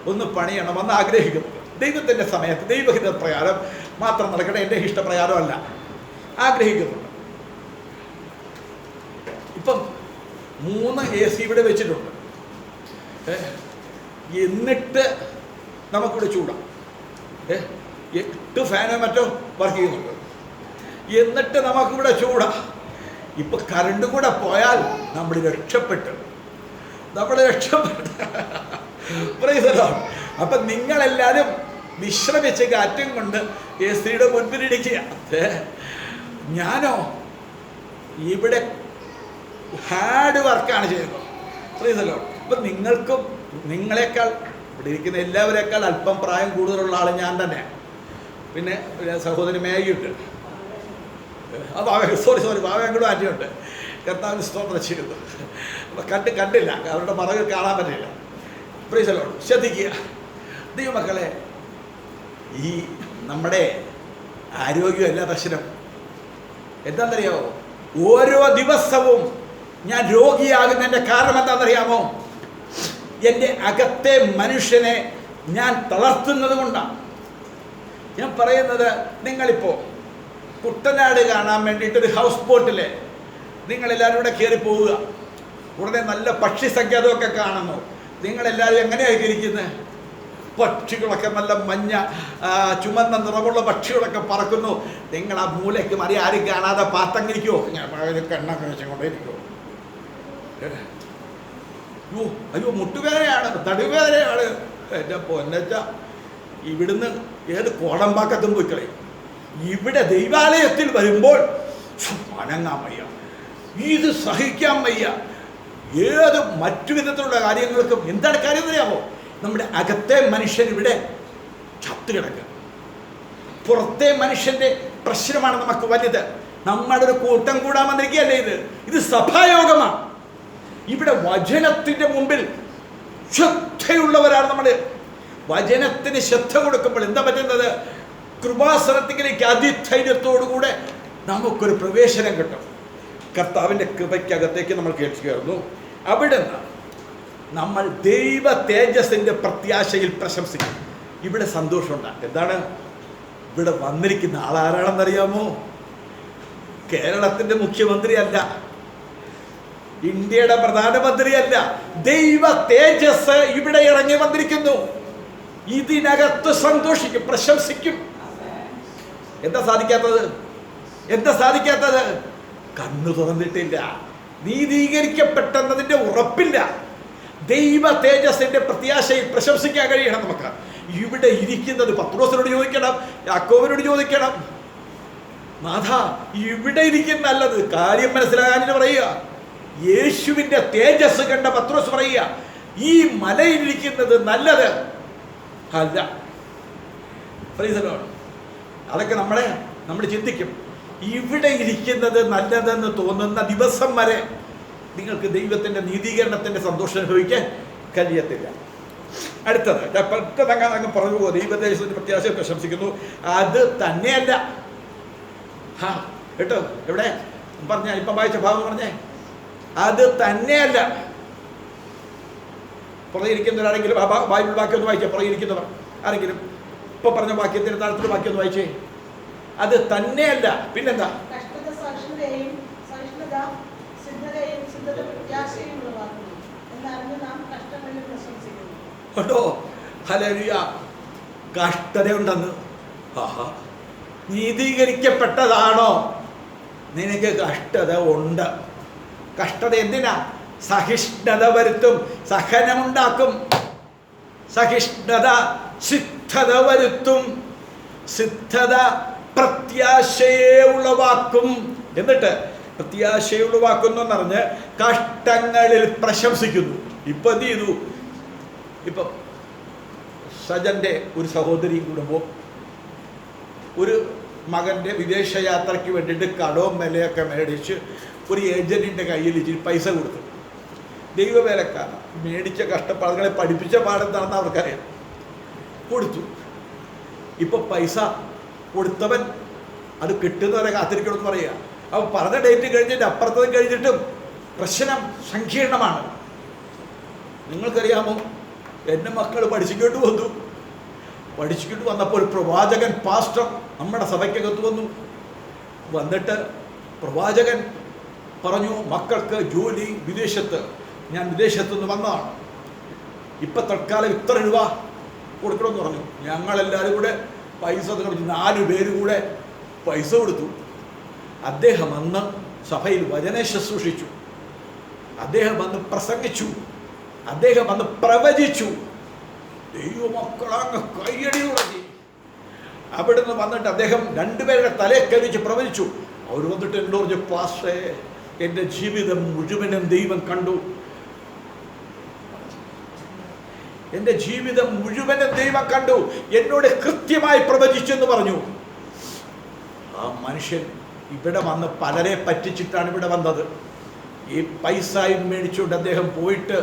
ഒന്ന് പണിയണമെന്ന് ആഗ്രഹിക്കുന്നു. ദൈവത്തിൻ്റെ സമയത്ത് ദൈവഹിത പ്രകാരം മാത്രം നടക്കട്ടെ, എൻ്റെ ഇഷ്ടപ്രകാരമല്ല, ആഗ്രഹിക്കുന്നുണ്ട്. ഇപ്പം 3 AC ഇവിടെ വെച്ചിട്ടുണ്ട്. എന്നിട്ട് നമുക്കിവിടെ ചൂടാം. 8 ഫാനോ മറ്റോ വർക്ക് ചെയ്യുന്നുണ്ട്. എന്നിട്ട് നമുക്കിവിടെ ചൂടാം. ഇപ്പം കറണ്ട് കൂടെ പോയാൽ നമ്മൾ രക്ഷപ്പെട്ടു. അപ്പം നിങ്ങളെല്ലാവരും വിശ്രമിച്ച് കാറ്റും കൊണ്ട് AC മുൻപിലിരിക്കുക. ഞാനോ ഇവിടെ ഹാർഡ് വർക്കാണ് ചെയ്യുന്നത്. അപ്പം നിങ്ങളെക്കാൾ ഇവിടെ ഇരിക്കുന്ന എല്ലാവരേക്കാൾ അല്പം പ്രായം കൂടുതലുള്ള ആൾ ഞാൻ തന്നെയാണ്. പിന്നെ സഹോദരി മേയുണ്ട്, സോറി ഭാവങ്ങളും ആറ്റിയുണ്ട്. കർത്താവിന് സ്തോത്രം ചെയ്യുന്നു. കണ്ടില്ല, അവരുടെ മറകൾ കാണാൻ പറ്റില്ല. Praise the Lord. ശ്രദ്ധിക്കുക ദൈവമക്കളെ, ഈ നമ്മുടെ ആരോഗ്യമല്ല പ്രശ്നം. എന്താണെന്നറിയാമോ? ഓരോ ദിവസവും ഞാൻ രോഗിയാകുന്നതിൻ്റെ കാരണം എന്താണെന്നറിയാമോ? എൻ്റെ അകത്തെ മനുഷ്യനെ ഞാൻ തളർത്തുന്നത് കൊണ്ടാണ്. ഞാൻ പറയുന്നത്, നിങ്ങളിപ്പോൾ കുട്ടനാട് കാണാൻ വേണ്ടിയിട്ടൊരു ഹൗസ് ബോട്ടിൽ നിങ്ങളെല്ലാവരും കൂടെ കയറി പോവുക. ഉടനെ നല്ല പക്ഷി സങ്കേതമൊക്കെ കാണുന്നു. നിങ്ങളെല്ലാവരും എങ്ങനെയായിരിക്കും ഇരിക്കുന്നത്? പക്ഷികളൊക്കെ നല്ല മഞ്ഞ ചുമന്ന നിറമുള്ള പക്ഷികളൊക്കെ പറക്കുന്നു. നിങ്ങൾ ആ മൂലയ്ക്ക് മറി ആരും കാണാതെ പാത്തങ്ങിരിക്കുമോ? കണ്ണൊക്കെ വെച്ചുകൊണ്ടേയിരിക്കുമോ? അയ്യോ മുട്ടുവേദനയാണ്, തടിവേദനയാണ്. എൻ്റെ പൊന്നച്ച, ഇവിടുന്ന് ഏത് കോടമ്പാക്കത്തും പോയി കളയും. ഇവിടെ ദൈവാലയത്തിൽ വരുമ്പോൾ അനങ്ങാൻ വയ്യ, ഇത് സഹിക്കാൻ വയ്യ. ഏത് മറ്റു വിധത്തിലുള്ള കാര്യങ്ങൾക്കും എന്താണ് കാര്യം അറിയാമോ? നമ്മുടെ അകത്തെ മനുഷ്യൻ ഇവിടെ ചത്തുകിടക്കുക. പുറത്തെ മനുഷ്യന്റെ പ്രശ്നമാണ് നമുക്ക് വലുത്. നമ്മുടെ ഒരു കൂട്ടം കൂടാൻ വന്നിരിക്കുകയല്ലേ ഇത് സഭായോഗമാണ്. ഇവിടെ വചനത്തിന്റെ മുമ്പിൽ ശ്രദ്ധയുള്ളവരാണ് നമ്മൾ. വചനത്തിന് ശ്രദ്ധ കൊടുക്കുമ്പോൾ എന്താ പറ്റുന്നത്? കൃപാസനത്തിലേക്ക് അതിധൈര്യത്തോടുകൂടെ നമുക്കൊരു പ്രവേശനം കിട്ടും. കർത്താവിൻ്റെ കൃപയ്ക്കകത്തേക്ക് നമ്മൾ കേൾക്കുകയായിരുന്നു. അവിടെ നിന്ന് നമ്മൾ ദൈവ തേജസ്സിൻ്റെ പ്രത്യാശയിൽ പ്രശംസിക്കും. ഇവിടെ സന്തോഷമുണ്ടാകും. എന്താണ്? ഇവിടെ വന്നിരിക്കുന്ന ആളാരാണെന്നറിയാമോ? കേരളത്തിൻ്റെ മുഖ്യമന്ത്രിയല്ല, ഇന്ത്യയുടെ പ്രധാനമന്ത്രിയല്ല. ദൈവ തേജസ് ഇവിടെ ഇറങ്ങി വന്നിരിക്കുന്നു. ഇതിനകത്ത് സന്തോഷിക്കും, പ്രശംസിക്കും. എന്താ സാധിക്കാത്തത്? എന്താ സാധിക്കാത്തത്? കണ്ണു തുറന്നിട്ടില്ല, നീതീകരിക്കപ്പെട്ടെന്നതിൻ്റെ ഉറപ്പില്ല. ദൈവ തേജസ്സിന്റെ പ്രത്യാശയിൽ പ്രശംസിക്കാൻ കഴിയണം നമുക്ക്. ഇവിടെ ഇരിക്കുന്നത് പത്രോസിനോട് ചോദിക്കണം, യാക്കോബിനോട് ചോദിക്കണം. നാഥ, ഇവിടെ ഇരിക്കുന്ന നല്ലത്. കാര്യം മനസ്സിലാകാൻ പറയുക. യേശുവിന്റെ തേജസ് കണ്ട പത്രോസ് പറയുക, ഈ മലയിലിരിക്കുന്നത് നല്ലത് അല്ല. അതൊക്കെ നമ്മൾ ചിന്തിക്കും. ഇവിടെ ഇരിക്കുന്നത് നല്ലതെന്ന് തോന്നുന്ന ദിവസം വരെ നിങ്ങൾക്ക് ദൈവത്തിൻ്റെ നീതീകരണത്തിൻ്റെ സന്തോഷം അനുഭവിക്കാൻ കഴിയത്തില്ല. അടുത്തത് പെട്ടെന്ന് അങ്ങ് പറഞ്ഞു പോകും. ദൈവദേശത്തിൻ്റെ പ്രത്യാശ പ്രശംസിക്കുന്നു. അത് തന്നെയല്ല. കേട്ടോ, എവിടെ പറഞ്ഞ ഇപ്പം വായിച്ച ഭാഗം പറഞ്ഞേ. അത് തന്നെയല്ല. പുറകിരിക്കുന്നവരാണെങ്കിലും ആ ബൈബിൾ വാക്യം ഒന്ന് വായിച്ചേ. പുറകിരിക്കുന്നവർ ആരെങ്കിലും ഇപ്പൊ പറഞ്ഞ വാക്യത്തിന് താഴത്തിൽ വാക്യം ഒന്ന് വായിച്ചേ. അത് തന്നെയല്ല, പിന്നെന്താ? കേട്ടോ, ഹല്ലേലൂയ. കഷ്ടതയുണ്ടെന്ന്. ആഹാ, നീതീകരിക്കപ്പെട്ടതാണോ? നിനക്ക് കഷ്ടത ഉണ്ട്. കഷ്ടത എന്തിനാ? സഹിഷ്ണുത വരുത്തും, സഹനമുണ്ടാക്കും. സഹിഷ്ണുത സിദ്ധത വരുത്തും. സിദ്ധത പ്രത്യാശയെ ഉളവാക്കും. എന്നിട്ട് പ്രത്യാശയുളവാക്കുന്നു എന്ന് പറഞ്ഞ് കഷ്ടങ്ങളിൽ പ്രശംസിക്കുന്നു. ഇപ്പൊ എന്ത് ചെയ്തു? ഇപ്പൊ സജന്റെ ഒരു സഹോദരി കുടുംബം ഒരു മകൻ്റെ വിദേശയാത്രയ്ക്ക് വേണ്ടിയിട്ട് കടവും വിലയൊക്കെ മേടിച്ച് ഒരു ഏജന്റിന്റെ കയ്യിൽ ഇച്ചിരി പൈസ കൊടുത്തു. ദൈവവേലക്കാരൻ മേടിച്ച കഷ്ടപ്പാടുകളെ പഠിപ്പിച്ച പാടെന്താണെന്ന് അവർക്കറിയാം. കൊടുത്തു. ഇപ്പൊ പൈസ കൊടുത്തവൻ അത് കിട്ടുന്നവരെ കാത്തിരിക്കണമെന്ന് പറയുക. അപ്പോൾ പറഞ്ഞ ഡേറ്റ് കഴിഞ്ഞിട്ട് അപ്പുറത്തത് കഴിഞ്ഞിട്ടും പ്രശ്നം സങ്കീർണമാണ്. നിങ്ങൾക്കറിയാമോ, എൻ്റെ മക്കൾ പഠിച്ചിട്ട് വന്നു. പഠിച്ചിട്ട് വന്നപ്പോൾ ഒരു പ്രവാചകൻ പാസ്റ്റർ നമ്മുടെ സഭയ്ക്കകത്ത് വന്നു. വന്നിട്ട് പ്രവാചകൻ പറഞ്ഞു, മക്കൾക്ക് ജോലി വിദേശത്ത്, ഞാൻ വിദേശത്തുനിന്ന് വന്നതാണ്, ഇപ്പം തൽക്കാലം ഇത്ര രൂപ കൊടുക്കണമെന്ന് പറഞ്ഞു. ഞങ്ങളെല്ലാവരും കൂടെ പൈസ 4 പേര് കൂടെ പൈസ കൊടുത്തു. അദ്ദേഹം അന്ന് സഭയിൽ വചന ശുശ്രൂഷിച്ചു. അദ്ദേഹം വന്ന് പ്രസംഗിച്ചു. അദ്ദേഹം വന്ന് പ്രവചിച്ചു. ദൈവമക്കളങ്ങ് കയ്യടി തുടങ്ങി. അവിടുന്ന് വന്നിട്ട് അദ്ദേഹം 2 പേരുടെ തലയെ കഴിച്ച് പ്രവചിച്ചു. അവർ വന്നിട്ട് എന്നോട് പറഞ്ഞു, പാസ്റ്റേ, എൻ്റെ ജീവിതം മുഴുവനും ദൈവം കണ്ടു. എൻ്റെ ജീവിതം മുഴുവനും ദൈവം കണ്ടു. എന്നോട് കൃത്യമായി പ്രവചിച്ചെന്ന് പറഞ്ഞു. ആ മനുഷ്യൻ ഇവിടെ വന്ന് പലരെ പറ്റിച്ചിട്ടാണ് ഇവിടെ വന്നത്. ഈ പൈസയും മേടിച്ചുകൊണ്ട് അദ്ദേഹം പോയിട്ട്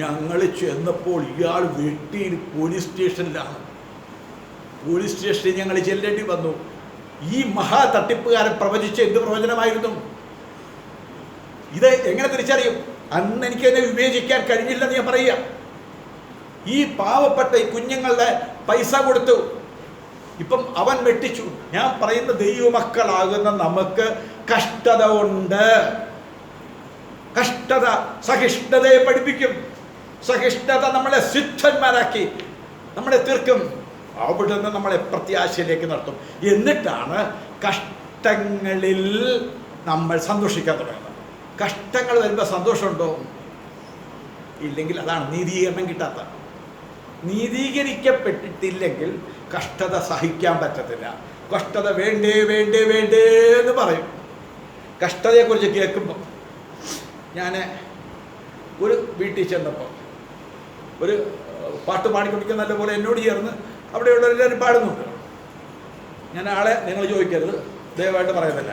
ഞങ്ങൾ ചെന്നപ്പോൾ ഇയാൾ വെട്ടിയിൽ പോലീസ് സ്റ്റേഷനിലാണ്. പോലീസ് സ്റ്റേഷനിൽ ഞങ്ങൾ ചെല്ലേണ്ടി വന്നു. ഈ മഹാ തട്ടിപ്പുകാരൻ പ്രവചിച്ച എന്ത് പ്രവചനമായിരുന്നു? ഇത് എങ്ങനെ തിരിച്ചറിയും? അന്ന് എനിക്ക് എന്നെ വിവേചിക്കാൻ കഴിഞ്ഞില്ലെന്ന് ഞാൻ പറയുക. ഈ പാവപ്പെട്ട ഈ കുഞ്ഞുങ്ങളുടെ പൈസ കൊടുത്തു. ഇപ്പം അവൻ വെട്ടിച്ചു. ഞാൻ പറയുന്ന ദൈവമക്കളാകുന്ന നമുക്ക് കഷ്ടത ഉണ്ട്. കഷ്ടത സഹിഷ്ണുതയെ പഠിപ്പിക്കും. സഹിഷ്ണുത നമ്മളെ സിദ്ധന്മാരാക്കി നമ്മളെ തീർക്കും. അവിടെ നിന്ന് നമ്മളെ പ്രത്യാശയിലേക്ക് നടത്തും. എന്നിട്ടാണ് കഷ്ടങ്ങളിൽ നമ്മൾ സന്തോഷിക്കാൻ തുടങ്ങുന്നത്. കഷ്ടങ്ങൾ വരുമ്പോൾ സന്തോഷമുണ്ടോ? ഇല്ലെങ്കിൽ അതാണ് നീതീകരണം കിട്ടാത്ത. നീതീകരിക്കപ്പെട്ടിട്ടില്ലെങ്കിൽ കഷ്ടത സഹിക്കാൻ പറ്റത്തില്ല. കഷ്ടത വേണ്ടേ വേണ്ടേ വേണ്ടേ എന്ന് പറയും. കഷ്ടതയെക്കുറിച്ച് കേൾക്കുമ്പോൾ ഞാൻ ഒരു വീട്ടിൽ ചെന്നപ്പോൾ ഒരു പാട്ട് പാടിക്കൊണ്ടിരിക്കുന്ന നല്ലപോലെ എന്നോട് ചേർന്ന് അവിടെയുള്ളവരെല്ലാവരും പാടുന്നുണ്ട്. ഞാൻ ആളെ നിങ്ങൾ ചോദിക്കരുത്, ദയവായിട്ട് പറയുന്നില്ല.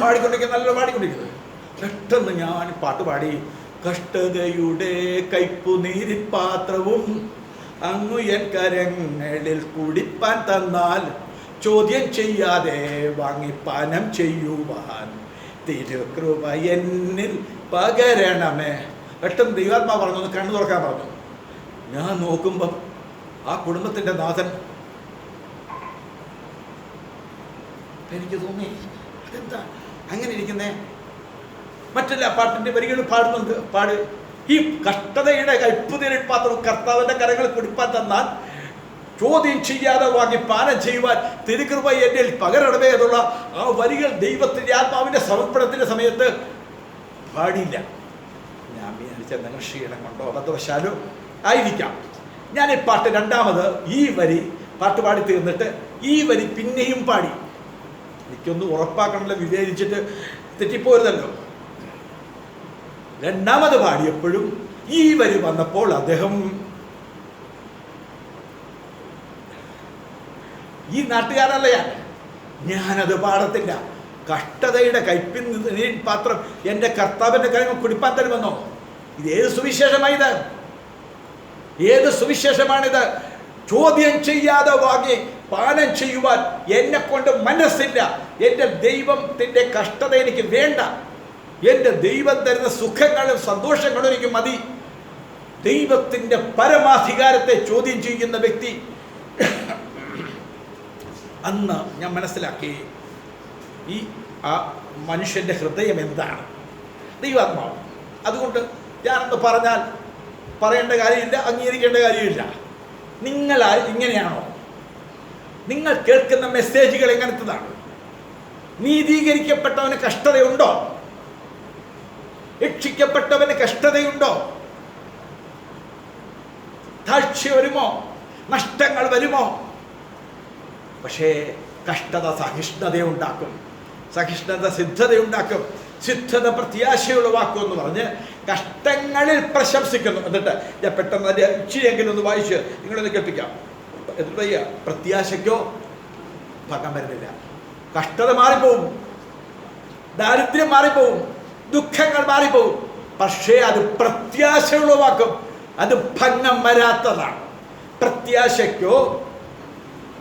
പാടിക്കൊണ്ടിരിക്കുന്ന നല്ല പാടിക്കൊണ്ടിരിക്കുന്നത്. പെട്ടെന്ന് ഞാൻ പാട്ട് പാടി, കഷ്ടതയുടെ കയ്പു നീരിപ്പാത്രവും അങ്ങു എൻ കരങ്ങളിൽ കുടിപ്പാൻ തന്നാൽ ചോദ്യം ചെയ്യാതെ വാങ്ങിപ്പാനം ചെയ്യുവാൻ തിരുകൃപ എന്നിൽ പകരണമേ. പെട്ടെന്ന് ദൈവാത്മാ പറഞ്ഞു, ഒന്ന് കണ്ണു തുറക്കാൻ പറഞ്ഞു. ഞാൻ നോക്കുമ്പം ആ കുടുംബത്തിൻ്റെ നാഥൻ. എനിക്ക് തോന്നി, അതെന്താ അങ്ങനെ ഇരിക്കുന്നേ? മറ്റല്ല പാട്ടിൻ്റെ വരികൾ പാടുന്നുണ്ട്. പാട്, ഈ കഷ്ടതയുടെ കയ്പുതിരിപ്പാത്രം കർത്താവിൻ്റെ കരങ്ങൾ കുടിപ്പാൻ തന്നാൽ ചോദ്യം ചെയ്യാതെ വാങ്ങി പാനം ചെയ്യുവാൻ തിരുകൃപ എന്നിൽ പകരണമേ എന്നുള്ള ആ വരികൾ ദൈവത്തിൻ്റെ ആത്മാവിൻ്റെ സമർപ്പണത്തിൻ്റെ സമയത്ത് പാടില്ല. ഞാൻ വിചാരിച്ച നിങ്ങൾ ക്ഷീണം കൊണ്ടോ അബദ്ധവശാലോ ആയിരിക്കാം. ഞാൻ ഈ പാട്ട് രണ്ടാമത് ഈ വരി പാട്ട് പാടി തീർന്നിട്ട് ഈ വരി പിന്നെയും പാടി. എനിക്കൊന്ന് ഉറപ്പാക്കണമല്ലോ, വിവേചിച്ചിട്ട് തെറ്റിപ്പോരുതല്ലോ. രണ്ടാമത് പാടിയപ്പോഴും ഈ വരി വന്നപ്പോൾ അദ്ദേഹം, ഈ നാട്ടുകാരല്ല ഞാനത് പാടത്തില്ല. കഷ്ടതയുടെ കയ്പിൻ പാത്രം എൻ്റെ കർത്താവിൻ്റെ കരങ്ങൾ കുടിപ്പാൻ തരുമെന്നോ? ഇത് ഏത് സുവിശേഷമാണിത്? ഏത് സുവിശേഷമാണിത്? ചോദ്യം ചെയ്യാതെ വാങ്ങി പാനം ചെയ്യുവാൻ എന്നെ കൊണ്ട് മനസ്സില്ല. എൻ്റെ ദൈവത്തിൻ്റെ കഷ്ടത എനിക്ക് വേണ്ട. എൻ്റെ ദൈവം തരുന്ന സുഖങ്ങളും സന്തോഷങ്ങളും എനിക്ക് മതി. ദൈവത്തിൻ്റെ പരമാധികാരത്തെ ചോദ്യം ചെയ്യുന്ന വ്യക്തി. അന്ന് ഞാൻ മനസ്സിലാക്കി ഈ ആ മനുഷ്യൻ്റെ ഹൃദയം എന്താണ്, ദൈവാത്മാവ്. അതുകൊണ്ട് ഞാനൊന്ന് പറഞ്ഞാൽ പറയേണ്ട കാര്യമില്ല, അംഗീകരിക്കേണ്ട കാര്യമില്ല. നിങ്ങൾ ഇങ്ങനെയാണോ? നിങ്ങൾ കേൾക്കുന്ന മെസ്സേജുകൾ എങ്ങനത്തതാണ്? നീതീകരിക്കപ്പെട്ടവന് കഷ്ടതയുണ്ടോ? രക്ഷിക്കപ്പെട്ടവന് കഷ്ടതയുണ്ടോ? താഴ്ച വരുമോ? നഷ്ടങ്ങൾ വരുമോ? പക്ഷേ കഷ്ടത സഹിഷ്ണുതയുണ്ടാക്കും. സഹിഷ്ണുത സിദ്ധതയുണ്ടാക്കും. സിദ്ധത പ്രത്യാശയുളവാക്കും എന്ന് പറഞ്ഞ് കഷ്ടങ്ങളിൽ പ്രശംസിക്കുന്നു. എന്നിട്ട് ഞാൻ പെട്ടെന്ന് അതിൻ്റെ ഇച്ചിരിയെങ്കിലും ഒന്ന് വായിച്ച് നിങ്ങളൊന്ന് കേൾപ്പിക്കാം. എന്നിട്ട് വയ്യ, പ്രത്യാശയ്ക്കോ ഭംഗം വരുന്നില്ല. കഷ്ടത മാറിപ്പോവും, ദാരിദ്ര്യം മാറിപ്പോവും, ദുഃഖങ്ങൾ മാറിപ്പോവും. പക്ഷേ അത് പ്രത്യാശ ഉളവാക്കും. അത് ഭംഗം വരാത്തതാണ്. പ്രത്യാശയ്ക്കോ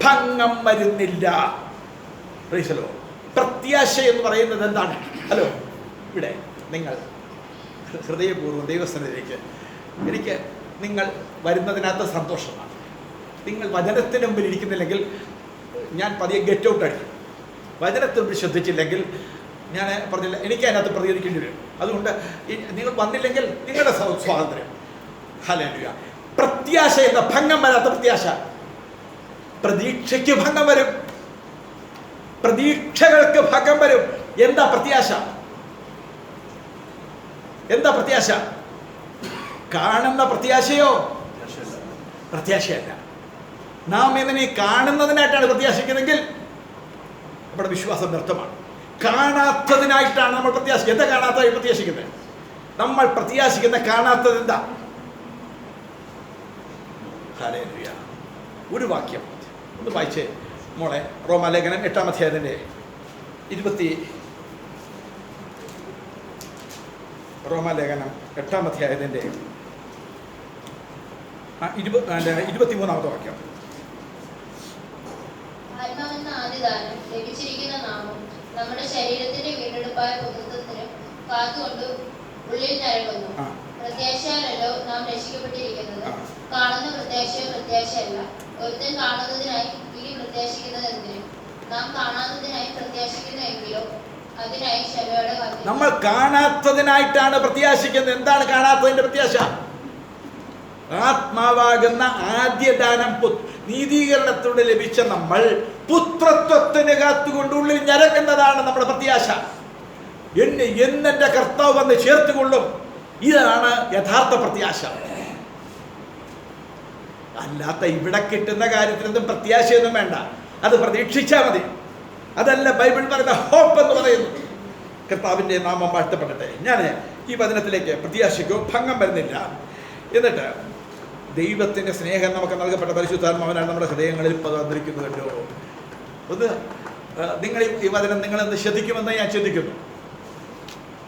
ഭംഗം വരുന്നില്ല. പ്രൈസലോ. പ്രത്യാശ എന്ന് പറയുന്നത് എന്താണ്? ഹലോ, ഇവിടെ നിങ്ങൾ ഹൃദയപൂർവ്വം ദൈവസ്ഥനിലേക്ക്, എനിക്ക് നിങ്ങൾ വരുന്നതിനകത്ത് സന്തോഷമാണ്. നിങ്ങൾ വചനത്തിന് മുമ്പിൽ ഇരിക്കുന്നില്ലെങ്കിൽ ഞാൻ പതിയെ ഗെറ്റ് ഔട്ട് അടിക്കും. വചനത്തിന് മുമ്പിൽ ശ്രദ്ധിച്ചില്ലെങ്കിൽ ഞാൻ പറഞ്ഞില്ല, എനിക്ക് അതിനകത്ത് പ്രതികരിക്കേണ്ടി വരും. അതുകൊണ്ട് നിങ്ങൾ വന്നില്ലെങ്കിൽ നിങ്ങളുടെ സ്വാതന്ത്ര്യം. ഹല്ലേലൂയ. പ്രത്യാശ എന്ന ഭംഗം വരാത്ത പ്രത്യാശ. പ്രതീക്ഷയ്ക്ക് ഭംഗം വരും, പ്രതീക്ഷകൾക്ക് ഭംഗം വരും. എന്താ പ്രത്യാശ? എന്താ പ്രത്യാശ? കാണുന്ന പ്രത്യാശയോ? പ്രത്യാശയല്ല. നാം ഇതിനെ കാണുന്നതിനായിട്ടാണ് പ്രത്യാശിക്കുന്നതെങ്കിൽ നമ്മുടെ വിശ്വാസം വ്യർത്ഥമാണ്. കാണാത്തതിനായിട്ടാണ് നമ്മൾ പ്രത്യാശിക്കുന്നത്. എന്താ കാണാത്തതായി പ്രത്യാശിക്കുന്നത്? നമ്മൾ പ്രത്യാശിക്കുന്ന കാണാത്തത് എന്താ? ഹല്ലേലൂയ. ഒരു വാക്യം ഒന്ന് വായിച്ചേ മോളെ. റോമാലേഖനം 8-ാം അധ്യായത്തിൻ്റെ റോമാലേഖനം 8-ാം അധ്യായത്തിൻ്റെ 23-ാമത്തെ വാക്യം. ആത്മാവെന്ന ആദിദാനം ലഭിച്ചിരിക്കുന്ന നാമം നമ്മുടെ ശരീരത്തിന്റെ വീണ്ടെടുപ്പായ പുത്രത്വത്തിന് കാത്തുകൊണ്ട് ഉള്ളിൽ നിരങ്ങുന്നു. പ്രത്യാശയാലല്ലോ നാം രക്ഷിക്കപ്പെട്ടിരിക്കുന്നത്. ആ. കാണുന്ന പ്രത്യാശയോ പ്രത്യാശയല്ല. ഒരുത്തൻ കാണുന്നതിനായി ഇനി പ്രത്യാശിക്കുന്നത് എന്തിനും? നാം കാണാത്തതിനായി പ്രത്യാശിക്കുന്നു എങ്കിലോ അതിനായി ക്ഷമയോടെ കാത്തിരിക്കുന്നു. നമ്മൾ കാണാത്തതിനായിട്ടാണ് പ്രത്യാശിക്കുന്നത്. എന്താണ് കാണാത്തതിന്റെ പ്രത്യാശ? ആത്മാവാകുന്ന ആദ്യദാനം നീതീകരണത്തോടെ ലഭിച്ച നമ്മൾ പുത്രത്വത്തിന് കാത്തുകൊണ്ട് ഉള്ളിൽ ഞരക്കുന്നതാണ് നമ്മുടെ പ്രത്യാശ. എന്നെ എന്നെന്റെ കർത്താവ് വന്ന് ചേർത്തുകൊള്ളും. ഇതാണ് യഥാർത്ഥ പ്രത്യാശ. അല്ലാത്ത ഇവിടെ കിട്ടുന്ന കാര്യത്തിനൊന്നും പ്രത്യാശയൊന്നും വേണ്ട, അത് പ്രതീക്ഷിച്ചാൽ മതി. അതല്ല ബൈബിൾ പറയുന്ന ഹോപ്പ് എന്ന് പറയുന്നത്. കർത്താവിൻ്റെ നാമം വാഴ്ത്തപ്പെടട്ടെ. ഞാൻ ഈ വചനത്തിലേക്ക് പ്രത്യാശയ്ക്കോ ഭംഗം വരുന്നില്ല. എന്നിട്ട് ദൈവത്തിൻ്റെ സ്നേഹം നമുക്ക് നൽകപ്പെട്ട പരിശുദ്ധാത്മാവനാണ് നമ്മുടെ ഹൃദയങ്ങളിൽ പകർന്നിരിക്കുന്നുവല്ലോ. ഒന്ന് നിങ്ങൾ ഈ വചനം നിങ്ങളെന്ന് ശ്രദ്ധിക്കുമെന്ന് ഞാൻ ചിന്തിക്കുന്നു.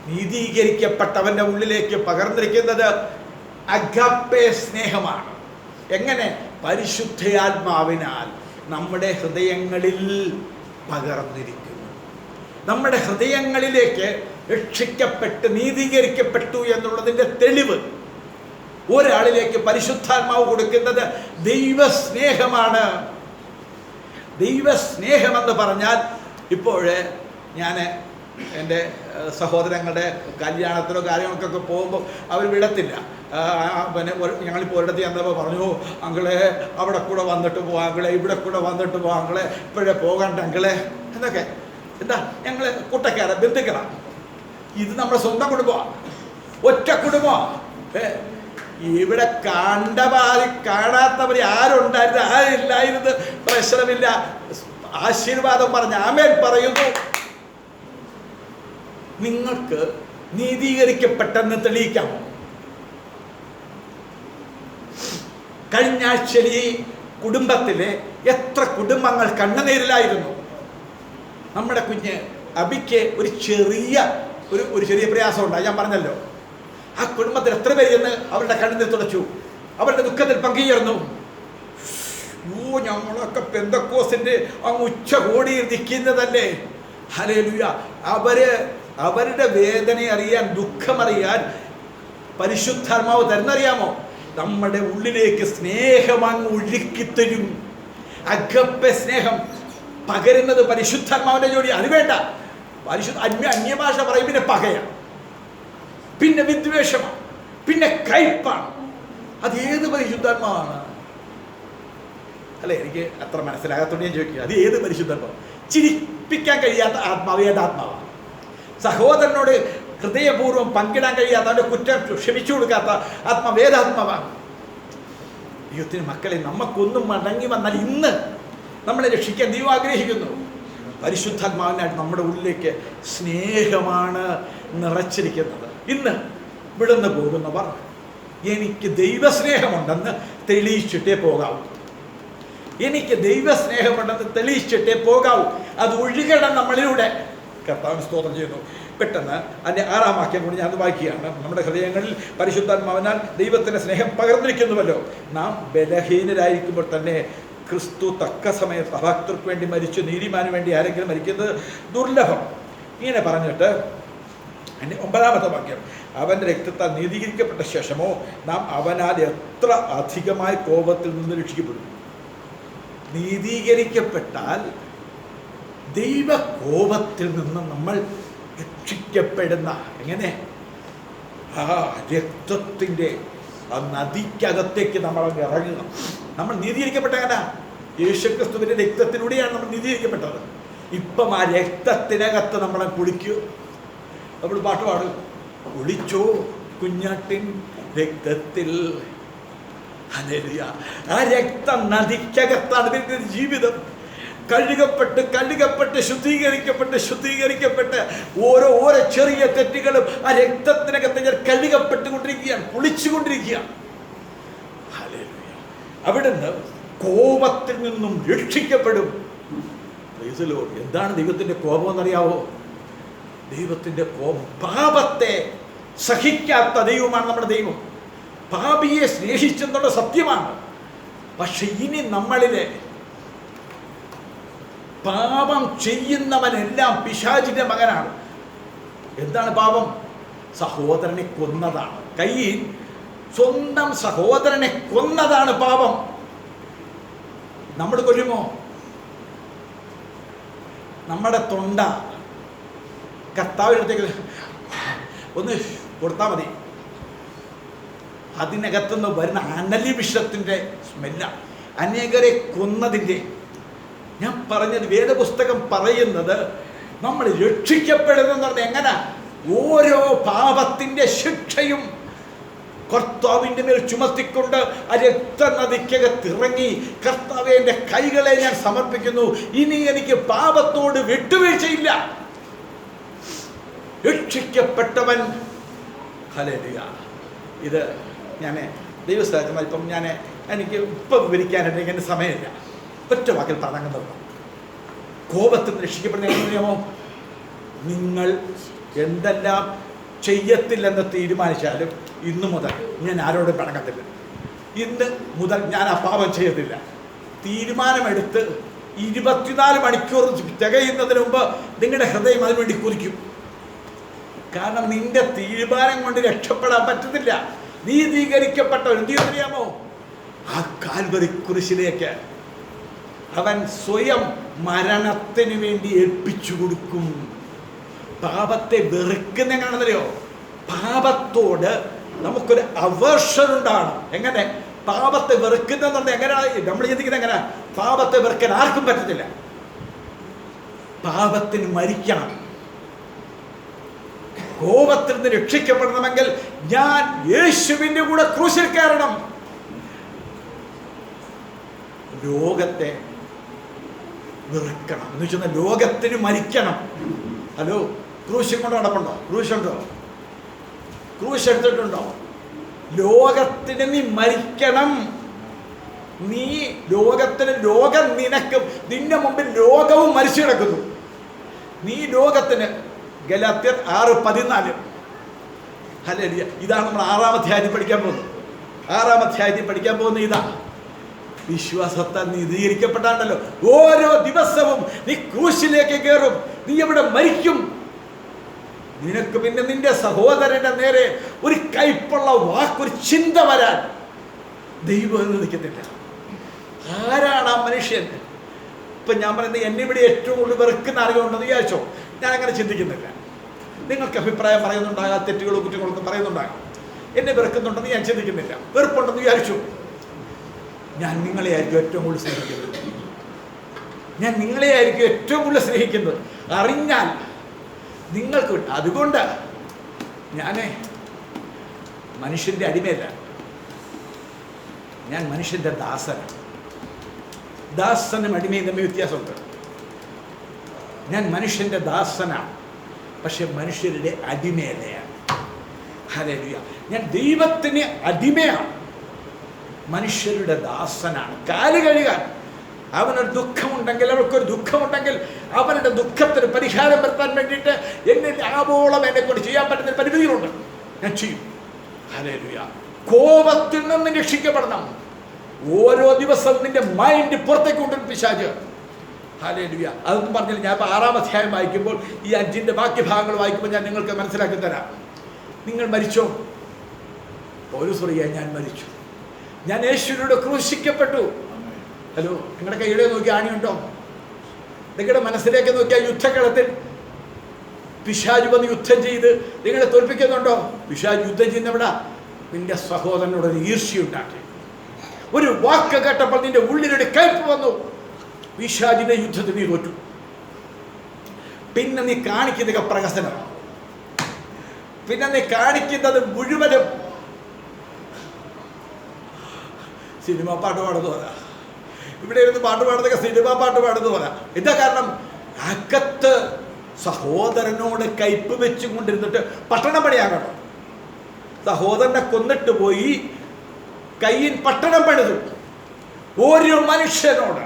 നീതീകരിക്കപ്പെട്ടവൻ്റെ ഉള്ളിലേക്ക് പകർന്നിരിക്കുന്നത് അഗാപ്പേ സ്നേഹമാണ്. എങ്ങനെ? പരിശുദ്ധയാത്മാവിനാൽ നമ്മുടെ ഹൃദയങ്ങളിൽ പകർന്നിരിക്കുന്നു. നമ്മുടെ ഹൃദയങ്ങളിലേക്ക് രക്ഷിക്കപ്പെട്ട് നീതീകരിക്കപ്പെട്ടു എന്നുള്ളതിൻ്റെ തെളിവ് ഒരാളിലേക്ക് പരിശുദ്ധാത്മാവ് കൊടുക്കുന്നത് ദൈവസ്നേഹമാണ്. ദൈവസ്നേഹമെന്ന് പറഞ്ഞാൽ, ഇപ്പോൾ ഞാൻ എൻ്റെ സഹോദരങ്ങളുടെ കല്യാണത്തിനോ കാര്യങ്ങൾക്കൊക്കെ പോകുമ്പോൾ അവർ വിടത്തില്ല. പിന്നെ ഞങ്ങളിപ്പോൾ ഒരിടത്ത് ചെന്നപ്പോൾ പറഞ്ഞു, അങ്കിളെ അവിടെ കൂടെ വന്നിട്ട് പോവാം, അങ്കിളെ ഇവിടെ കൂടെ വന്നിട്ട് പോവാം, അങ്കിളെ ഇപ്പോഴേ പോകണ്ട അങ്കിളെ എന്നൊക്കെ. എന്താ, ഞങ്ങൾ കൂട്ടക്കാരാ, ബന്ധുക്കളാണ്. ഇത് നമ്മുടെ സ്വന്തം കുടുംബമാണ്, ഒറ്റ കുടുംബമാണ്. ഇവിടെ കാണാത്തവർ ആരുണ്ടായിരുന്നു ആരില്ലായിരുന്നു പ്രശ്നമില്ല. ആശീർവാദം പറഞ്ഞ് ആമേൻ പറയുന്നു. നിങ്ങൾക്ക് നീതീകരിക്കപ്പെട്ടെന്ന് തെളിയിക്കാമോ? കഴിഞ്ഞ ആഴ്ചയിൽ ഈ കുടുംബത്തിലെ എത്ര കുടുംബങ്ങൾ കണ്ണുനീരിലായിരുന്നു. നമ്മുടെ കുഞ്ഞ് അബിക്ക് ഒരു ചെറിയ പ്രയാസം ഉണ്ടായി, ഞാൻ പറഞ്ഞല്ലോ. ആ കുടുംബത്തിൽ എത്ര പേര് എന്ന് അവരുടെ കണ്ണുനീർ തുടച്ചു, അവരുടെ ദുഃഖത്തിൽ പങ്കുചേർന്നു. ഞങ്ങളൊക്കെ പെന്തക്കോസിന്റെ അങ്ങ് ഉച്ചകോടിയിൽ നിൽക്കുന്നതല്ലേ. ഹല്ലേലൂയ. അവരുടെ വേദന അറിയാൻ, ദുഃഖമറിയാൻ പരിശുദ്ധാത്മാവ് തരുന്നറിയാമോ? നമ്മുടെ ഉള്ളിലേക്ക് സ്നേഹം അങ്ങ് ഒഴുക്കിത്തരും. അഗപ്പെ സ്നേഹം പകരുന്നത് പരിശുദ്ധാത്മാവിന്റെ ജോലി. അത് വേണ്ട. അന്യഭാഷ പറയും, പിന്നെ പകയാണ്, പിന്നെ വിദ്വേഷമാണ്, പിന്നെ കയ്പാണ്. അത് ഏത് പരിശുദ്ധാത്മാവാണ്? അല്ലെ, എനിക്ക് അത്ര മനസ്സിലാകാത്തോണ്ട് ഞാൻ ചോദിക്കുക, അത് ഏത് പരിശുദ്ധാത്മാവ്? ചിരിപ്പിക്കാൻ കഴിയാത്ത ആത്മാവ് ഏതാത്മാവാണ്? സഹോദരനോട് ഹൃദയപൂർവ്വം പങ്കിടാൻ കഴിയാത്ത, അവൻ്റെ കുറ്റം ക്ഷമിച്ചു കൊടുക്കാത്ത ആത്മാവ് ഏതാത്മാവാണ്? ദൈവത്തിന് മക്കളെ, നമുക്കൊന്നും മടങ്ങി വന്നാൽ ഇന്ന് നമ്മളെ രക്ഷിക്കാൻ ദൈവം ആഗ്രഹിക്കുന്നു. പരിശുദ്ധാത്മാവിനായിട്ട് നമ്മുടെ ഉള്ളിലേക്ക് സ്നേഹമാണ് നിറച്ചിരിക്കുന്നത്. ഇന്ന് വിടുന്ന് പോകുന്നവർ എനിക്ക് ദൈവസ്നേഹമുണ്ടെന്ന് തെളിയിച്ചിട്ടേ പോകാവൂ. എനിക്ക് ദൈവസ്നേഹമുണ്ടെന്ന് തെളിയിച്ചിട്ടേ പോകാവൂ. അത് ഒഴുകണം നമ്മളിലൂടെ. കർത്താവിന് സ്തോത്രം ചെയ്യുന്നു. പെട്ടെന്ന് അതിൻ്റെ 6-ാം വാക്യം കൂടി ഞാൻ വായിക്കുകയാണ്. നമ്മുടെ ഹൃദയങ്ങളിൽ പരിശുദ്ധാത്മാവിനാൽ ദൈവത്തിൻ്റെ സ്നേഹം പകർന്നിരിക്കുന്നുവല്ലോ. നാം ബലഹീനരായിരിക്കുമ്പോൾ തന്നെ ക്രിസ്തു തക്ക സമയത്ത് ഭക്തർക്ക് വേണ്ടി മരിച്ചു. നീതിമാന് വേണ്ടി ആരെങ്കിലും മരിക്കുന്നത് ദുർലഭം. ഇങ്ങനെ പറഞ്ഞിട്ട് അതിൻ്റെ 9-ാമത്തെ വാക്യം, അവൻ്റെ രക്തത്താൽ നീതീകരിക്കപ്പെട്ട ശേഷമോ നാം അവനാൽ എത്ര അധികമായി കോപത്തിൽ നിന്ന് രക്ഷിക്കപ്പെടും. നീതീകരിക്കപ്പെട്ടാൽ ദൈവകോപത്തിൽ നിന്ന് നമ്മൾ രക്ഷിക്കപ്പെടുന്ന, എങ്ങനെ? ആ രക്തത്തിൻ്റെ ആ നദിക്കകത്തേക്ക് നമ്മൾ അങ്ങ് ഇറങ്ങുക. നമ്മൾ നീതീകരിക്കപ്പെട്ട എങ്ങനെ? യേശുക്രിസ്തുവിൻ്റെ രക്തത്തിലൂടെയാണ് നമ്മൾ നീതീകരിക്കപ്പെട്ടത്. ഇപ്പം ആ രക്തത്തിനകത്ത് നമ്മളെ കുളിക്കൂ. നമ്മൾ പാട്ട് പാടും, കുളിച്ചോ കുഞ്ഞാട്ടിൻ രക്തത്തിൽ. ഹല്ലേലൂയ. ആ രക്തം നദിക്കകത്താണ് ഇതിൻ്റെ ജീവിതം. കഴുകപ്പെട്ട് ശുദ്ധീകരിക്കപ്പെട്ട് ഓരോ ചെറിയ തെറ്റുകളും ആ രക്തത്തിനകത്ത് ഞാൻ കഴുകപ്പെട്ടുകൊണ്ടിരിക്കുകയാണ്, കുളിച്ചുകൊണ്ടിരിക്കുകയാണ്. ഹല്ലേലൂയ. അവിടുന്ന് കോപത്തിൽ നിന്നും രക്ഷിക്കപ്പെടും. Praise the Lord. എന്താണ് ദൈവത്തിൻ്റെ കോപം എന്നറിയാവോ? ദൈവത്തിൻ്റെ കോപം പാപത്തെ സഹിക്കാത്ത ദൈവമാണ് നമ്മുടെ ദൈവം. പാപിയെ സ്നേഹിച്ചെന്നുള്ള സത്യമാണ്. പക്ഷെ ഇനി നമ്മളിലെ പാപം ചെയ്യുന്നവനെല്ലാം പിശാചിന്റെ മകനാണ്. എന്താണ് പാപം? സഹോദരനെ കൊന്നതാണ്. കയ്യീൻ സ്വന്തം സഹോദരനെ കൊന്നതാണ് പാപം. നമ്മൾ കൊല്ലുമോ? നമ്മുടെ തൊണ്ട കർത്താവിനടുത്തേക്ക് ഒന്ന് കൊടുത്താൽ മതി, അതിനകത്തുനിന്ന് വരുന്ന അനലി വിഷത്തിൻ്റെ സ്മെല്ലാണ്, അനേകരെ കൊന്നതിൻ്റെ. ഞാൻ പറഞ്ഞത് വേദപുസ്തകം പറയുന്നത് നമ്മൾ രക്ഷിക്കപ്പെടുന്നെന്ന് പറഞ്ഞാൽ എങ്ങനെ? ഓരോ പാപത്തിൻ്റെ ശിക്ഷയും കർത്താവിൻ്റെ മേൽ ചുമത്തിക്കൊണ്ട് ആ രക്തനദിക്കകത്തിറങ്ങി, കർത്താവേ എൻ്റെ കൈകളെ ഞാൻ സമർപ്പിക്കുന്നു, ഇനി എനിക്ക് പാപത്തോട് വിട്ടുവീഴ്ചയില്ല. രക്ഷിക്കപ്പെട്ടവൻ. ഹല്ലേലൂയ. ഇത് ഞാൻ ദൈവസ്ഥാനത്ത് ഇപ്പം എനിക്ക് ഇപ്പം വിവരിക്കാനായിട്ട് എൻ്റെ സമയമില്ല. ഒറ്റ വാക്കിൽ പറഞ്ഞത്, കോപത്തിൽ രക്ഷിക്കപ്പെടുന്ന എങ്ങനെയാമോ? നിങ്ങൾ എന്തെല്ലാം ചെയ്യത്തില്ലെന്ന് തീരുമാനിച്ചാലും ഇന്നു മുതൽ ഞാൻ ആരോടും പിണങ്ങത്തില്ല, ഇന്ന് മുതൽ ഞാൻ ആ പാപം ചെയ്യത്തില്ല. തീരുമാനമെടുത്ത് 24 മണിക്കൂർ തികയുന്നതിന് മുമ്പ് നിങ്ങളുടെ ഹൃദയം അതിനുവേണ്ടി കുറിക്കും. കാരണം നിന്റെ തീരുമാനം കൊണ്ട് രക്ഷപ്പെടാൻ പറ്റത്തില്ല. നീതീകരിക്കപ്പെട്ടവൻ എന്ത് ചെയ്യാമോ? ആ കാൽവരി കുരിശിലേക്ക് അവൻ സ്വയം മരണത്തിന് വേണ്ടി ഏൽപ്പിച്ചു കൊടുക്കും. പാപത്തെ വെറുക്കുന്ന കാണുന്നല്ലോ. പാപത്തോട് നമുക്കൊരു അവേർഷൻ ഉണ്ടാകണം. എങ്ങനെ പാപത്തെ വെറുക്കുന്നെന്ന് എങ്ങനെയാണ് നമ്മൾ ചിന്തിക്കുന്നത്? എങ്ങനെ പാപത്തെ വെറുക്കാൻ ആർക്കും പറ്റത്തില്ല. പാപത്തിന് മരിക്കണം. കോപത്തിൽ നിന്ന് രക്ഷിക്കപ്പെടണമെങ്കിൽ ഞാൻ യേശുവിൻ്റെ കൂടെ ക്രൂശിൽ കയറണം. ലോകത്തെ വെറുക്കണം എന്ന് വെച്ചാൽ ലോകത്തിന് മരിക്കണം. ഹലോ, ക്രൂശ് കൊണ്ട് നടപ്പുണ്ടോ? ക്രൂശുണ്ടോ? ക്രൂശ് എടുത്തിട്ടുണ്ടോ? ലോകത്തിന് നീ മരിക്കണം. നീ ലോകത്തിന്, ലോകം നിനക്ക്, നിന്റെ മുമ്പിൽ ലോകവും മരിച്ചു കിടക്കുന്നു. നീ ലോകത്തിന്. ഗലാത്യർ 6:14. ഹല്ലേലൂയ. ഇതാണ് നമ്മൾ 6-ാം അധ്യായത്തിൽ പഠിക്കാൻ പോകുന്നത്. 6-ാം അധ്യായത്തിൽ പഠിക്കാൻ പോകുന്ന ഇതാ. വിശ്വാസത്താൽ നീതീകരിക്കപ്പെട്ടാണല്ലോ. ഓരോ ദിവസവും നീ ക്രൂശിലേക്ക് കയറും. നീ എവിടെ മരിക്കും. നിനക്ക് പിന്നെ നിന്റെ സഹോദരന്റെ നേരെ ഒരു കൈപ്പുള്ള വാക്കൊരു ചിന്ത വരാൻ ദൈവം അനുവദിക്കത്തില്ല. ആരാണ് ആ മനുഷ്യൻ? ഇപ്പം ഞാൻ പറയുന്നത്, എന്നെ ഇവിടെ ഏറ്റവും കൂടുതൽ വെറുക്കുന്ന ആളുകളുണ്ടെന്ന് വിചാരിച്ചോ? ഞാൻ അങ്ങനെ ചിന്തിക്കുന്നില്ല. നിങ്ങൾക്ക് അഭിപ്രായം പറയുന്നുണ്ടാകാം, തെറ്റുകളും കുറ്റങ്ങളൊക്കെ പറയുന്നുണ്ടാകാം. എന്നെ വെറുക്കുന്നുണ്ടെന്ന് ഞാൻ ചിന്തിക്കുന്നില്ല. വെറുപ്പുണ്ടെന്ന് വിചാരിച്ചു. ഞാൻ നിങ്ങളെയായിരിക്കും ഏറ്റവും കൂടുതൽ സ്നേഹിക്കുന്നത്. ഞാൻ നിങ്ങളെയായിരിക്കും ഏറ്റവും കൂടുതൽ സ്നേഹിക്കുന്നത്. അറിഞ്ഞാൽ നിങ്ങൾക്ക്. അതുകൊണ്ട് ഞാൻ മനുഷ്യൻ്റെ അടിമയല്ല, ഞാൻ മനുഷ്യൻ്റെ ദാസനാണ്. ദാസനും അടിമയും തമ്മിൽ വ്യത്യാസമുണ്ട്. ഞാൻ മനുഷ്യൻ്റെ ദാസനാണ്, പക്ഷെ മനുഷ്യരുടെ അടിമയല്ലയാണ്. ഹല്ലേലൂയ. ഞാൻ ദൈവത്തിന് അടിമയാണ്, മനുഷ്യരുടെ ദാസനാണ്. കാല് കഴുകാൻ അവനൊരു ദുഃഖമുണ്ടെങ്കിൽ, അവർക്കൊരു ദുഃഖമുണ്ടെങ്കിൽ അവരുടെ ദുഃഖത്തിന് പരിഹാരം വരുത്താൻ വേണ്ടിയിട്ട് എന്നെ ആവോളം എന്നെ കൊണ്ട് ചെയ്യാൻ പറ്റുന്ന പരിമിതികളുണ്ട്. ഞാൻ ചെയ്യും. ഹല്ലേലൂയ. കോപത്തിൽ നിന്ന് രക്ഷിക്കപ്പെടണം. ഓരോ ദിവസവും നിന്റെ മൈൻഡ് പുറത്തേക്ക് കൊണ്ടുവരും പിശാച്. ഹല്ലേലൂയ. അതൊന്നും പറഞ്ഞില്ല. ഞാൻ ഇപ്പോൾ 6-ാം അധ്യായം വായിക്കുമ്പോൾ ഈ 5-ന്റെ ബാക്കി ഭാഗങ്ങൾ വായിക്കുമ്പോൾ ഞാൻ നിങ്ങൾക്ക് മനസ്സിലാക്കി തരാം. നിങ്ങൾ മരിച്ചോ? പൗലോസ് പറയുക, ഞാൻ മരിച്ചു, ഞാൻ യേശുവിനോട് ക്രൂശിക്കപ്പെട്ടു. ഹലോ, നിങ്ങളുടെ കൈയുടെ നോക്കി ആണിയുണ്ടോ? നിങ്ങളുടെ മനസ്സിലേക്ക് നോക്കിയാൽ യുദ്ധകളത്തിൽ പിശാച് വന്ന് യുദ്ധം ചെയ്ത് നിങ്ങളെ തോൽപ്പിക്കുന്നുണ്ടോ? പിശാച് യുദ്ധം ചെയ്യുന്നവിടെ നിന്റെ സഹോദരനോടൊരു ഈർഷ്യയുണ്ടാക്കി. ഒരു വാക്ക് കേട്ടപ്പോൾ നിന്റെ ഉള്ളിലൊരു കയ്പ് വന്നു. പിശാചിന്റെ യുദ്ധത്തിൽ നീ തോറ്റു. പിന്നെ നീ കാണിക്കുന്ന പ്രഹസനമാണ്. പിന്നെ നീ കാണിക്കുന്നത് മുഴുവനും സിനിമ പാട്ട് പാടുന്നു പോലെ. ഇവിടെ ഇരുന്ന് പാട്ട് പാടുന്നതൊക്കെ സിനിമ പാട്ട് പാടുന്നു പോലെ. എന്താ കാരണം? അകത്ത് സഹോദരനോട് കയ്പ് വെച്ചുകൊണ്ടിരുന്നിട്ട് പട്ടണം പണിയാകണം. സഹോദരനെ കൊന്നിട്ട് പോയി കയ്യിൽ പട്ടണം പണിതു. ഓരോ മനുഷ്യനോട്,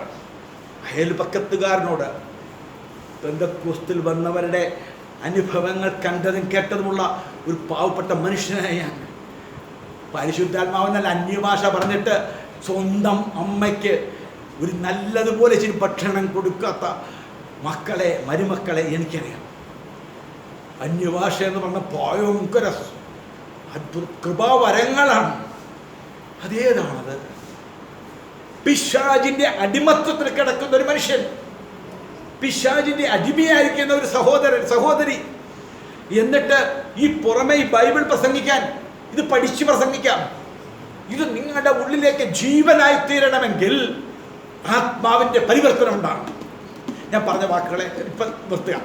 അയൽപക്കത്തുകാരനോട്, പെന്തക്കോസ്തിൽ വന്നവരുടെ അനുഭവങ്ങൾ കണ്ടതും കേട്ടതുമുള്ള ഒരു പാവപ്പെട്ട മനുഷ്യനായ ഞാൻ പരിശുദ്ധാത്മാവെന്നാൽ അന്യഭാഷ പറഞ്ഞിട്ട് സ്വന്തം അമ്മയ്ക്ക് ഒരു നല്ലതുപോലെ ഇച്ചിരി ഭക്ഷണം കൊടുക്കാത്ത മക്കളെ, മരുമക്കളെ എനിക്കറിയാം. അന്യഭാഷ എന്ന് പറഞ്ഞ ഭയങ്കര അത്ഭുത കൃപാവരങ്ങളാണ്. അതേതാണത്? പിശാചിന്റെ അടിമത്വത്തിൽ കിടക്കുന്ന ഒരു മനുഷ്യൻ, പിശാചിന്റെ അടിമയായിരിക്കുന്ന ഒരു സഹോദരൻ സഹോദരി, എന്നിട്ട് ഈ പുറമെ ഈ ബൈബിൾ പ്രസംഗിക്കാൻ, ഇത് പഠിച്ച് പ്രസംഗിക്കാം, ഇത് നിങ്ങളുടെ ഉള്ളിലേക്ക് ജീവനായി തീരണമെങ്കിൽ ആത്മാവിന്റെ പരിവർത്തനം ഉണ്ടാകണം. ഞാൻ പറഞ്ഞ വാക്കുകളെ ഇപ്പം നിർത്തുക.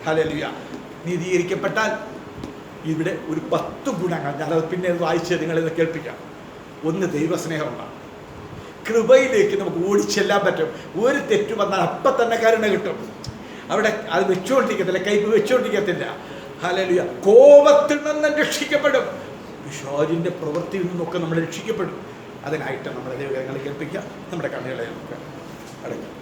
ഹല്ലേലൂയ. നീതീകരിക്കപ്പെട്ടാൽ ഇവിടെ ഒരു 10 ഗുണങ്ങൾ, ഞാനത് പിന്നെ വായിച്ച് നിങ്ങളിത് കേൾപ്പിക്കാം. ഒന്ന്, ദൈവസ്നേഹമുണ്ടാകും. കൃപയിലേക്ക് നമുക്ക് ഓടിച്ചെല്ലാൻ പറ്റും. ഒരു തെറ്റ് വന്നാൽ അപ്പം തന്നെ കരുണ കിട്ടും. അവിടെ അത് വെച്ചുകൊണ്ടിരിക്കത്തില്ല, കൈപ്പ് വെച്ചുകൊണ്ടിരിക്കത്തില്ല. ഹല്ലേലൂയ. കോപത്തിൽ നിന്ന് രക്ഷിക്കപ്പെടും. പിശാചിന്റെ പ്രവൃത്തിയിൽ നിന്നൊക്കെ നമ്മൾ രക്ഷിക്കപ്പെടും. അതിനായിട്ട് നമ്മുടെ ദൈവകരങ്ങളെ കേൾപ്പിക്കാം. നമ്മുടെ കണ്ണുകളെ നമുക്ക് അടയ്ക്കാം.